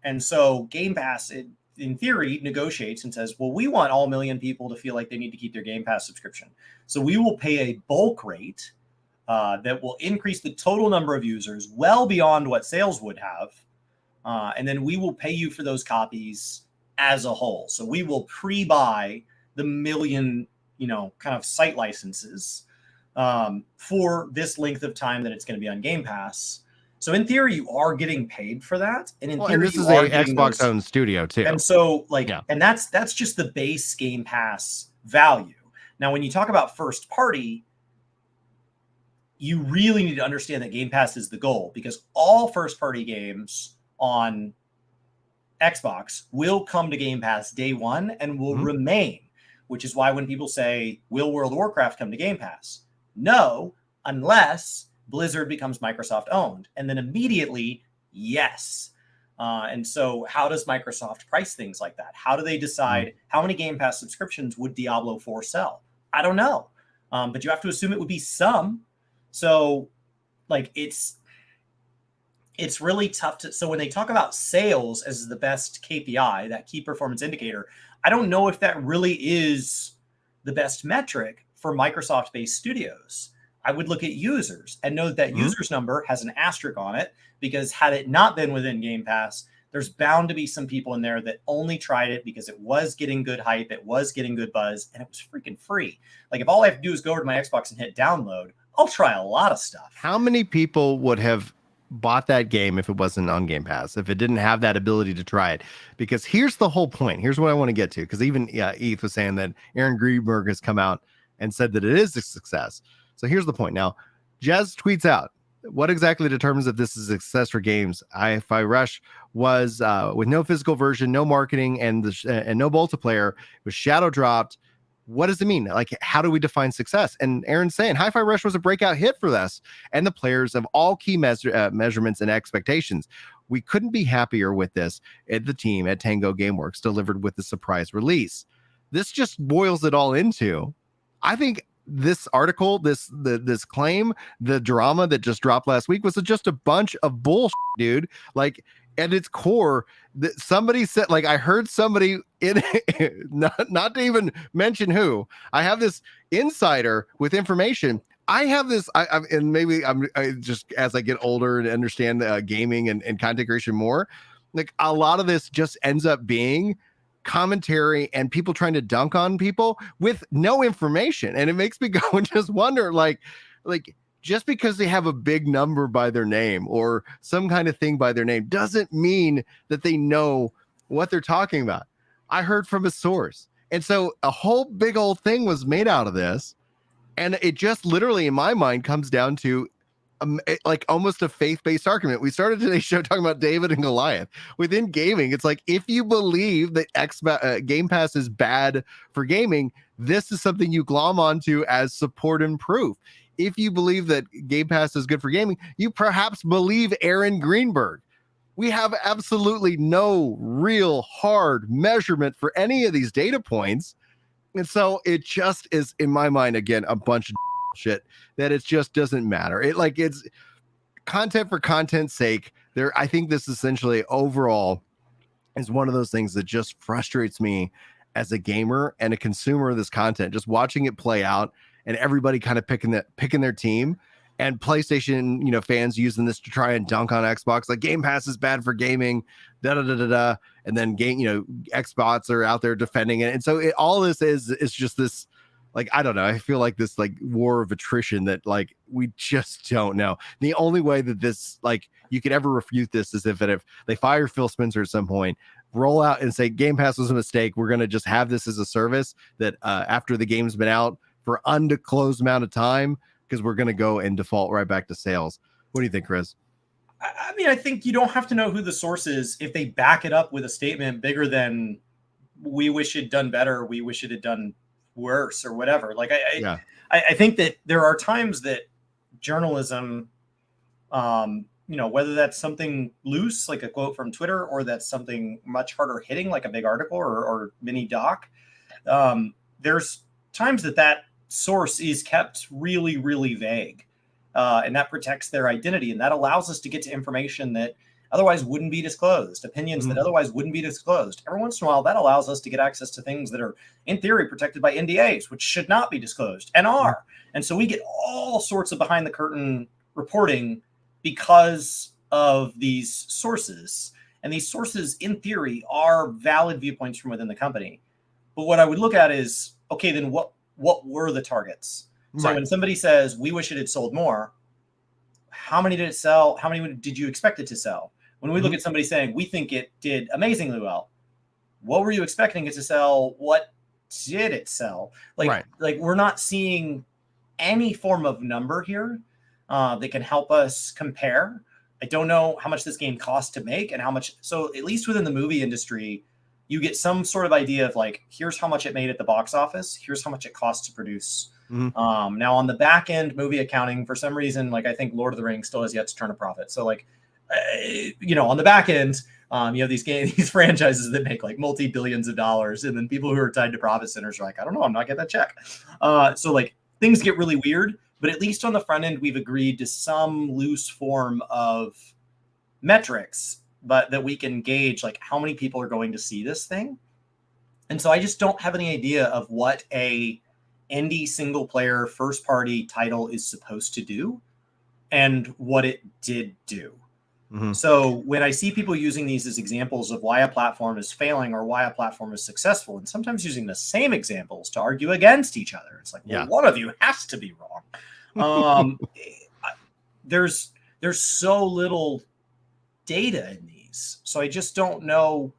And so Game Pass, in theory, negotiates and says, well, we want all 1 million people to feel like they need to keep their Game Pass subscription. So we will pay a bulk rate that will increase the total number of users well beyond what sales would have. and then we will pay you for those copies as a whole. So we will pre-buy the million, kind of site licenses for this length of time that it's going to be on Game Pass. So in theory, you are getting paid for that, and in theory, and this is a Xbox owned studio too. And so, and that's just the base Game Pass value. Now, when you talk about first party, you really need to understand that Game Pass is the goal, because all first party games on Xbox will come to Game Pass day one and will remain, which is why when people say, will World of Warcraft come to Game Pass? No, unless Blizzard becomes Microsoft owned. And then immediately, yes. And so how does Microsoft price things like that? How do they decide how many Game Pass subscriptions would Diablo 4 sell? I don't know. But you have to assume it would be some. So it's really tough to, so when they talk about sales as the best KPI, that key performance indicator, I don't know if that really is the best metric for Microsoft-based studios. I would look at users and know that users number has an asterisk on it, because had it not been within Game Pass, there's bound to be some people in there that only tried it because it was getting good hype, it was getting good buzz, and it was freaking free. Like, if all I have to do is go over to my Xbox and hit download, I'll try a lot of stuff. How many people would have bought that game if it wasn't on Game Pass, if it didn't have that ability to try it? Because here's the whole point. Here's what I want to get to. Because even Eth was saying that Aaron Greenberg has come out and said that it is a success. So here's the point. Now, Jez tweets out, what exactly determines if this is a success for games? Hi-Fi Rush was with no physical version, no marketing, and no multiplayer. It was shadow dropped. What does it mean? Like, how do we define success? And Aaron's saying Hi-Fi Rush was a breakout hit for us and the players of all key measurements and expectations. We couldn't be happier with this. The team at Tango Gameworks delivered with the surprise release. This just boils it all into, I think, this article, this claim, the drama that just dropped last week was just a bunch of bullshit, dude. Like, at its core, that somebody said, like, I heard somebody in not to even mention who. I have this insider with information. I have this, and maybe I just, as I get older and understand gaming and content creation more, like, a lot of this just ends up being commentary and people trying to dunk on people with no information. And it makes me go and just wonder, like just because they have a big number by their name or some kind of thing by their name doesn't mean that they know what they're talking about. I heard from a source. And so a whole big old thing was made out of this. And it just literally, in my mind, comes down to like almost a faith-based argument. We started today's show talking about David and Goliath. Within gaming, it's like, if you believe that Game Pass is bad for gaming, this is something you glom onto as support and proof. If you believe that Game Pass is good for gaming, you perhaps believe Aaron Greenberg. We have absolutely no real hard measurement for any of these data points. And so it just is, in my mind, again, a bunch of shit that it just doesn't matter. It's content for content's sake. I think this essentially overall is one of those things that just frustrates me as a gamer and a consumer of this content, just watching it play out and everybody kind of picking their team, and PlayStation, fans using this to try and dunk on Xbox, like Game Pass is bad for gaming, and then Xbots are out there defending it. And so all this is just this, like, I don't know. I feel like this, like, war of attrition that, like, we just don't know. The only way that this, like, you could ever refute this is if they fire Phil Spencer at some point, roll out and say Game Pass was a mistake. We're going to just have this as a service that after the game's been out for undisclosed amount of time, because we're going to go and default right back to sales. What do you think, Chris? I mean, I think you don't have to know who the source is if they back it up with a statement bigger than we wish it'd done better, we wish it had done worse, or whatever. Like, I think that there are times that journalism, whether that's something loose, like a quote from Twitter, or that's something much harder hitting, like a big article or mini doc, there's times that source is kept really, really vague. And that protects their identity. And that allows us to get to information that otherwise wouldn't be disclosed, opinions that otherwise wouldn't be disclosed. Every once in a while, that allows us to get access to things that are, in theory, protected by NDAs, which should not be disclosed and are. And so we get all sorts of behind the curtain reporting because of these sources. And these sources, in theory, are valid viewpoints from within the company. But what I would look at is, okay, then what were the targets? So when somebody says, we wish it had sold more, how many did it sell? How many did you expect it to sell? When we look at somebody saying, we think it did amazingly well, what were you expecting it to sell? What did it sell? Like we're not seeing any form of number here that can help us compare. I don't know how much this game costs to make and how much. So at least within the movie industry, you get some sort of idea of like, here's how much it made at the box office. Here's how much it costs to produce. Now on the back end movie accounting, for some reason, like I think Lord of the Rings still has yet to turn a profit. So like, on the back end, you have these franchises that make like multi-billions of dollars, and then people who are tied to profit centers are like, I don't know, I'm not getting that check. So like things get really weird, but at least on the front end, we've agreed to some loose form of metrics, but that we can gauge like how many people are going to see this thing. And so I just don't have any idea of what a indie single player first party title is supposed to do and what it did do. So when I see people using these as examples of why a platform is failing or why a platform is successful, and sometimes using the same examples to argue against each other, it's like, well, one of you has to be wrong. There's so little data in these, so I just don't know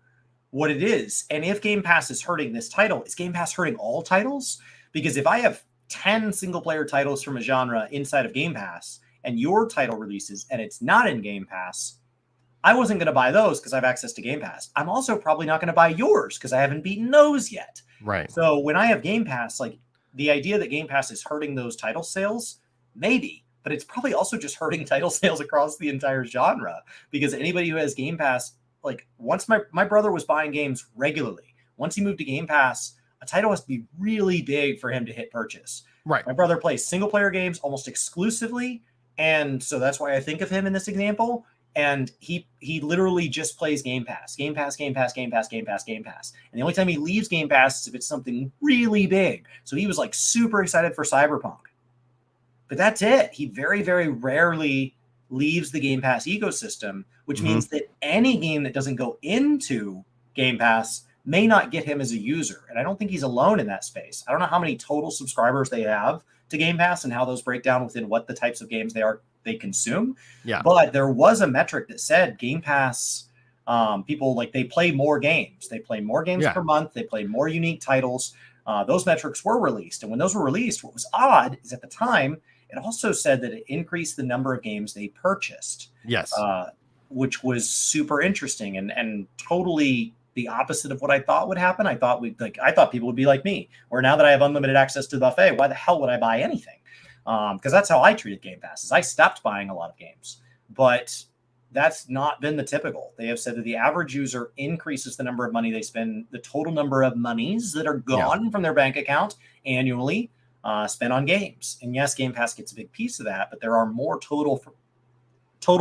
what it is. And if Game Pass is hurting this title, is Game Pass hurting all titles? Because if I have 10 single player titles from a genre inside of Game Pass, and your title releases and it's not in Game Pass, I wasn't going to buy those because I have access to Game Pass. I'm also probably not going to buy yours because I haven't beaten those yet. So when I have Game Pass, like the idea that Game Pass is hurting those title sales, maybe, but it's probably also just hurting title sales across the entire genre, because anybody who has Game Pass, like once my brother was buying games regularly, once he moved to Game Pass, a title has to be really big for him to hit purchase. My brother plays single player games almost exclusively, and so that's why I think of him in this example. And he literally just plays Game Pass. And the only time he leaves Game Pass is if it's something really big. So he was like super excited for Cyberpunk. But that's it. He very, very rarely leaves the Game Pass ecosystem, which means that any game that doesn't go into Game Pass may not get him as a user. And I don't think he's alone in that space. I don't know how many total subscribers they have to Game Pass and how those break down within what the types of games they consume. But there was a metric that said Game Pass people, like, they play more games. They play more games per month. They play more unique titles. Those metrics were released. And when those were released, what was odd is at the time, it also said that it increased the number of games they purchased. Which was super interesting and totally the opposite of what I thought would happen. I thought people would be like me, where now that I have unlimited access to the buffet, why the hell would I buy anything? Because that's how I treated Game Pass. Is I stopped buying a lot of games, but that's not been the typical. They have said that the average user increases the number of money they spend, the total number of monies that are gone from their bank account annually spent on games. And yes, Game Pass gets a big piece of that, but there are more total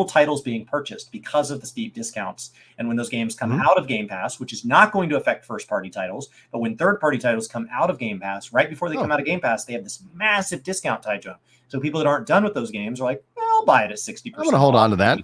titles being purchased because of the steep discounts. And when those games come out of Game Pass, which is not going to affect first-party titles, but when third-party titles come out of Game Pass, right before they come out of Game Pass, they have this massive discount tied to them. So people that aren't done with those games are like, well, I'll buy it at 60%. I'm going to hold on to that.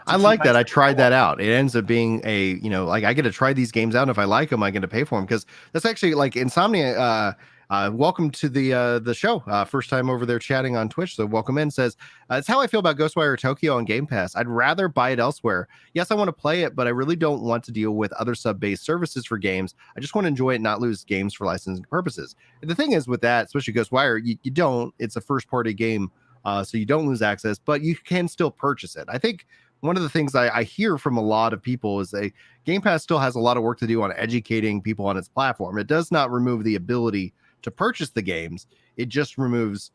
I like that. I tried that out. It ends up being a, like I get to try these games out. And if I like them, I get to pay for them, because that's actually like Insomnia. Welcome to the show. First time over there chatting on Twitch, so welcome in. Says, it's how I feel about Ghostwire Tokyo on Game Pass. I'd rather buy it elsewhere. Yes, I want to play it, but I really don't want to deal with other sub-based services for games. I just want to enjoy it and not lose games for licensing purposes. And the thing is with that, especially Ghostwire, you don't. It's a first-party game, so you don't lose access, but you can still purchase it. I think one of the things I hear from a lot of people is that Game Pass still has a lot of work to do on educating people on its platform. It does not remove the ability to purchase the games. It just removes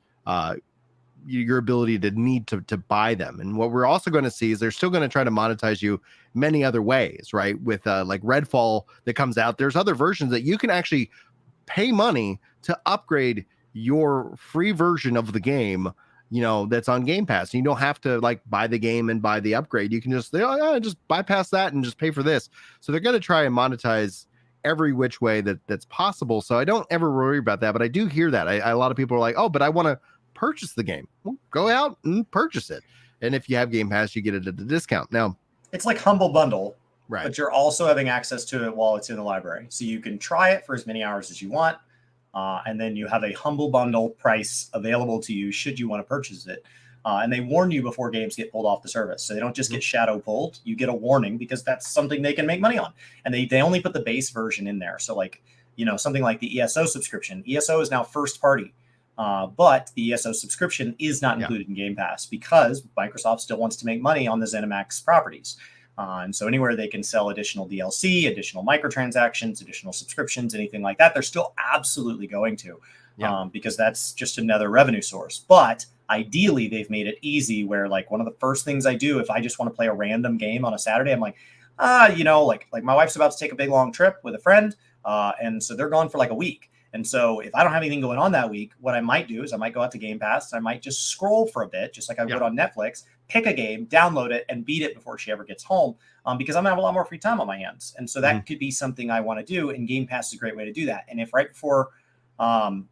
your ability to need to buy them. And what we're also going to see is they're still going to try to monetize you many other ways, right? With like Redfall that comes out, there's other versions that you can actually pay money to upgrade your free version of the game, that's on Game Pass. You don't have to like buy the game and buy the upgrade. You can just just bypass that and just pay for this. So they're going to try and monetize every which way that's possible. So I don't ever worry about that, but I do hear that. A lot of people are like, oh, but I want to purchase the game. Well, go out and purchase it. And if you have Game Pass, you get it at a discount. Now, it's like Humble Bundle, Right. but you're also having access to it while it's in the library. So you can try it for as many hours as you want. And then you have a humble bundle price available to you should you want to purchase it. And they warn you before games get pulled off the service. So they don't just get shadow pulled. You get a warning because that's something they can make money on. And they only put the base version in there. So like, something like the ESO subscription. ESO is now first party. But the ESO subscription is not included in Game Pass because Microsoft still wants to make money on the ZeniMax properties. And so anywhere they can sell additional DLC, additional microtransactions, additional subscriptions, anything like that, they're still absolutely going to, because that's just another revenue source. But ideally, they've made it easy where like one of the first things I do if I just want to play a random game on a Saturday, I'm like, like my wife's about to take a big long trip with a friend. And so they're gone for like a week. And so if I don't have anything going on that week, what I might do is I might go out to Game Pass. I might just scroll for a bit, just like I would on Netflix, pick a game, download it, and beat it before she ever gets home, because I'm going to have a lot more free time on my hands. And so that could be something I want to do, and Game Pass is a great way to do that. And if right before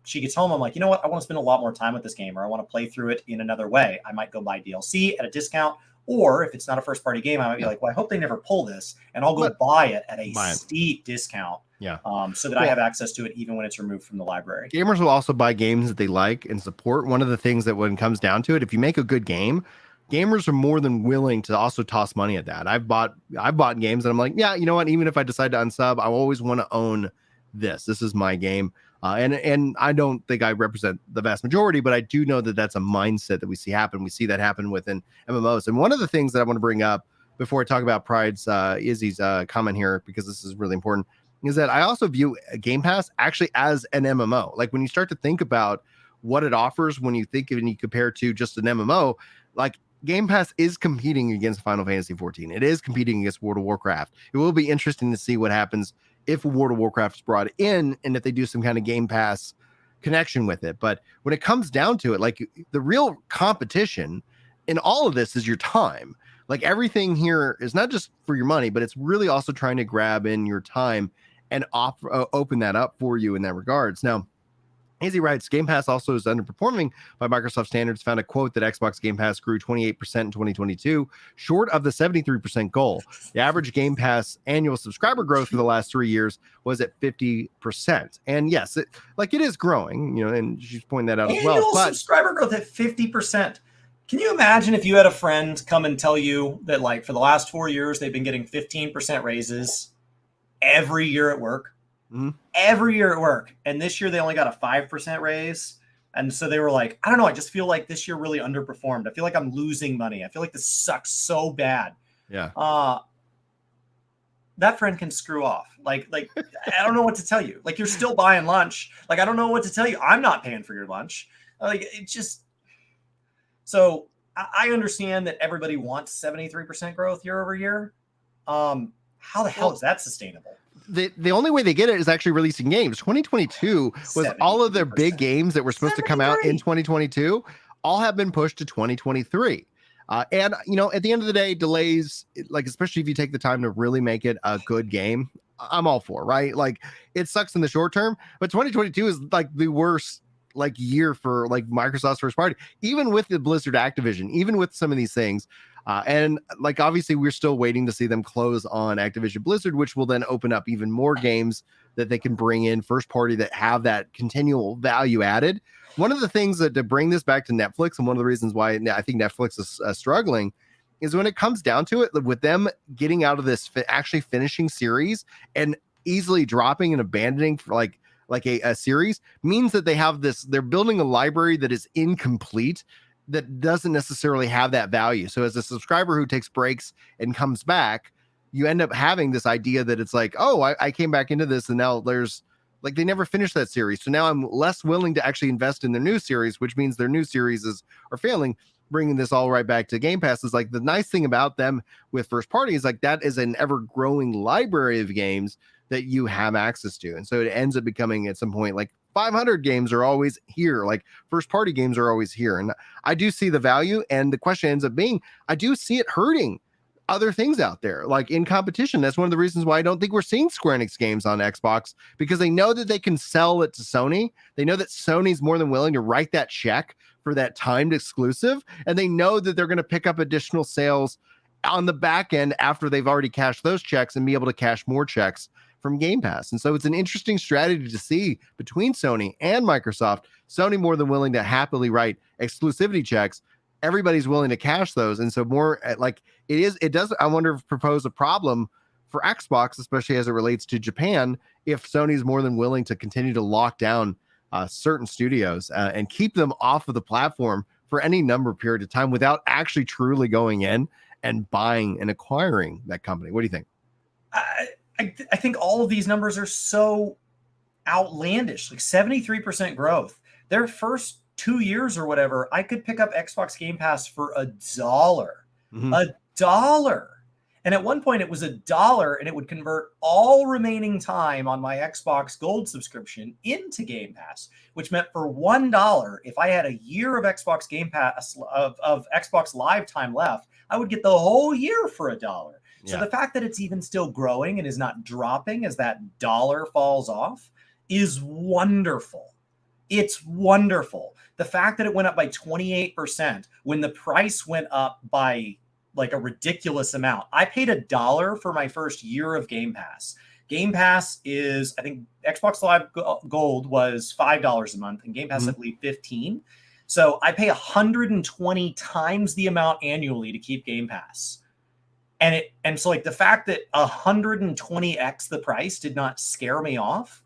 she gets home, I'm like, you know what, I want to spend a lot more time with this game, or I want to play through it in another way, I might go buy DLC at a discount. Or if it's not a first-party game, I might be like, well, I hope they never pull this, and I'll go buy it at a steep discount. So that I have access to it even when it's removed from the library. Gamers will also buy games that they like and support. One of the things that when it comes down to it, if you make a good game, gamers are more than willing to also toss money at that. I've bought games and I'm like, yeah, you know what? Even if I decide to unsub, I always want to own this. This is my game. And I don't think I represent the vast majority, but I do know that that's a mindset that we see happen. We see that happen within MMOs. And one of the things that I want to bring up before I talk about Pride's Izzy's comment here, because this is really important, is that I also view Game Pass actually as an MMO. Like when you start to think about what it offers, when you think and you compare to just an MMO, like Game Pass is competing against Final Fantasy 14. It is competing against World of Warcraft. It will be interesting to see what happens if World of Warcraft is brought in and if they do some kind of Game Pass connection with it. But when it comes down to it, like the real competition in all of this is your time. Like everything here is not just for your money, but it's really also trying to grab in your time and open that up for you in that regards. Now, Easy writes, Game Pass also is underperforming by Microsoft standards. Found a quote that Xbox Game Pass grew 28% in 2022, short of the 73% goal. The average Game Pass annual subscriber growth for the last 3 years was at 50%. And yes, it is growing, and she's pointing that out as well. Annual subscriber growth at 50%. Can you imagine if you had a friend come and tell you that, like, for the last 4 years, they've been getting 15% raises every year at work? Every year at work, and this year they only got a 5% raise, and so they were like, I don't know, I just feel like this year really underperformed. I feel like I'm losing money. I feel like this sucks so bad. That friend can screw off. Like I don't know what to tell you. Like, you're still buying lunch. Like, I don't know what to tell you. I'm not paying for your lunch. Like, it just, so I understand that everybody wants 73% growth year over year. How the hell is that sustainable? The only way they get it is actually releasing games. 2022 was all of their big games that were supposed to come out in 2022 all have been pushed to 2023. And at the end of the day, delays, like, especially if you take the time to really make it a good game, I'm all for, right? Like, it sucks in the short term, but 2022 is like the worst year for like Microsoft's first party, even with the Blizzard Activision, even with some of these things. And like, obviously we're still waiting to see them close on Activision Blizzard, which will then open up even more games that they can bring in first party that have that continual value added. One of the things that to bring this back to Netflix, and one of the reasons why I think Netflix is struggling, is when it comes down to it, with them getting out of this actually finishing series and easily dropping and abandoning for like a series, means that they have they're building a library that is incomplete, that doesn't necessarily have that value. So as a subscriber who takes breaks and comes back, you end up having this idea that it's like, oh, I came back into this and now there's like, they never finished that series. So now I'm less willing to actually invest in their new series, which means their new series are failing. Bringing this all right back to Game Pass is like, the nice thing about them with first party is like, that is an ever growing library of games that you have access to. And so it ends up becoming at some point like 500 games are always here. Like, first party games are always here. And I do see the value. And the question ends up being, I do see it hurting other things out there, like in competition. That's one of the reasons why I don't think we're seeing Square Enix games on Xbox, because they know that they can sell it to Sony. They know that Sony's more than willing to write that check for that timed exclusive. And they know that they're going to pick up additional sales on the back end after they've already cashed those checks and be able to cash more checks from Game Pass. And so it's an interesting strategy to see between Sony and Microsoft. Sony more than willing to happily write exclusivity checks. Everybody's willing to cash those. And so more like it does, I wonder if propose a problem for Xbox, especially as it relates to Japan, if Sony's more than willing to continue to lock down certain studios and keep them off of the platform for any number of period of time without actually truly going in and buying and acquiring that company. What do you think? I think all of these numbers are so outlandish, like 73% growth. Their first 2 years or whatever, I could pick up Xbox Game Pass for $1. $1. And at one point it was $1 and it would convert all remaining time on my Xbox Gold subscription into Game Pass, which meant for $1, if I had a year of Xbox Game Pass of Xbox Live time left, I would get the whole year for $1. So the fact that it's even still growing and is not dropping as that dollar falls off is wonderful. It's wonderful. The fact that it went up by 28% when the price went up by like a ridiculous amount. I paid $1 for my first year of Game Pass. Game Pass is, I think Xbox Live Gold was $5 a month and Game Pass, I believe, $15. So I pay 120 times the amount annually to keep Game Pass. And so like the fact that 120x the price did not scare me off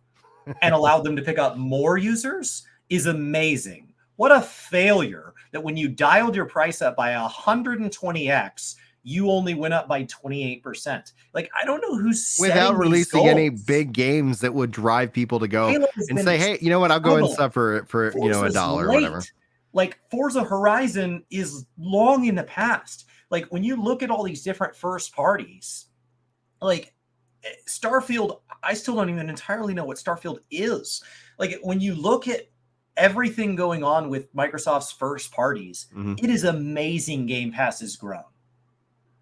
and allowed them to pick up more users is amazing. What a failure that when you dialed your price up by 120x, you only went up by 28%. Like, I don't know who's without releasing any big games that would drive people to go and say, hey, you know what, I'll go and sub for you know, $1 or whatever. Like Forza Horizon is long in the past. Like when you look at all these different first parties, like Starfield, I still don't even entirely know what Starfield is. Like when you look at everything going on with Microsoft's first parties, it is amazing Game Pass has grown.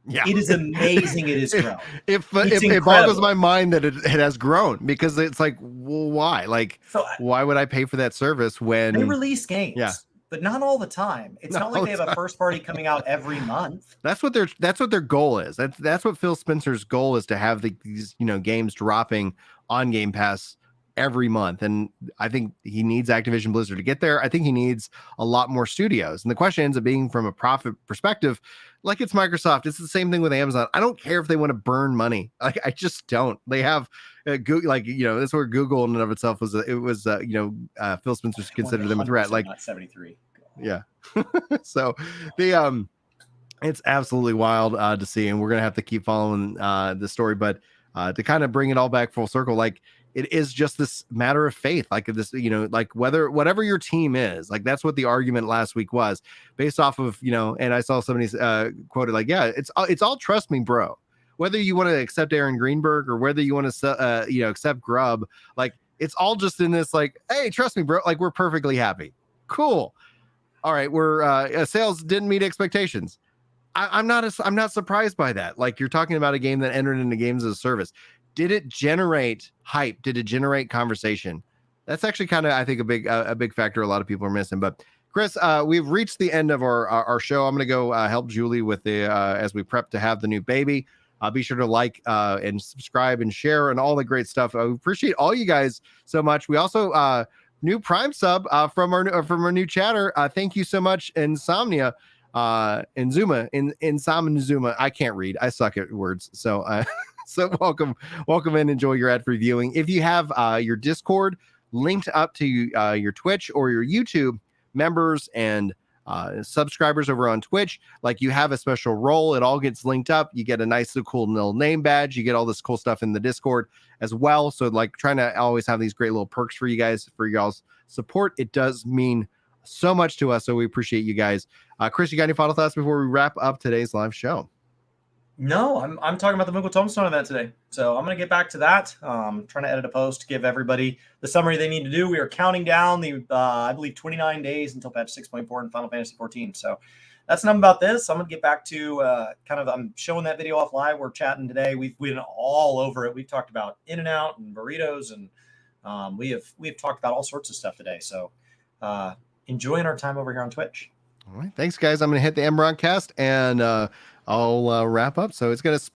Yeah, it is amazing. It has grown. It boggles my mind that it has grown, because it's like, well, why? Like, why would I pay for that service when they release games? Yeah, but not all the time. It's not like they have a first party coming out every month. That's what their goal is. That's what Phil Spencer's goal is, to have these, you know, games dropping on Game Pass every month. And I think he needs Activision Blizzard to get there. I think he needs a lot more studios. And the question ends up being, from a profit perspective, like it's Microsoft. It's the same thing with Amazon. I don't care if they want to burn money. Like, I just don't. They have Google, like, you know, that's where Google in and of itself was, Phil Spencer considered them a threat. Like 73. Yeah. So it's absolutely wild to see. And we're going to have to keep following the story, but to kind of bring it all back full circle, like, it is just this matter of faith, like this, you know, like whatever your team is, like that's what the argument last week was, based off of, you know, and I saw somebody quoted like, yeah, it's all trust me, bro. Whether you want to accept Aaron Greenberg or whether you want to, accept Grubb, like it's all just in this, like, hey, trust me, bro. Like, we're perfectly happy. Cool. All right. We're sales didn't meet expectations. I'm not surprised by that. Like, you're talking about a game that entered into games as a service. Did it generate hype? Did it generate conversation? That's actually kind of, I think, a big factor a lot of people are missing. But Chris, we've reached the end of our show. I'm going to go help Julie with as we prep to have the new baby. Be sure to like and subscribe and share and all the great stuff. I appreciate all you guys so much. We also new Prime sub from our new chatter. Thank you so much, Insomnia. Inzuma. I can't read. I suck at words. So so welcome in. Enjoy your ad-free viewing. If you have your Discord linked up to your Twitch or your YouTube, members and subscribers over on Twitch, like, you have a special role. It all gets linked up. You get a nice cool little name badge. You get all this cool stuff in the Discord as well. So, like, trying to always have these great little perks for you guys, for y'all's support. It does mean so much to us. So we appreciate you guys. Chris, you got any final thoughts before we wrap up today's live show? No, I'm talking about the Moogle Tombstone event today. So I'm going to get back to that. Trying to edit a post to give everybody the summary they need to do. We are counting down the, I believe, 29 days until patch 6.4 in Final Fantasy 14. So that's enough about this. I'm going to get back to I'm showing that video off live. We're chatting today. We've been all over it. We've talked about In-N-Out and burritos, and we have talked about all sorts of stuff today. So enjoying our time over here on Twitch. All right. Thanks, guys. I'm going to hit the Broadcast and I'll wrap up. So it's going to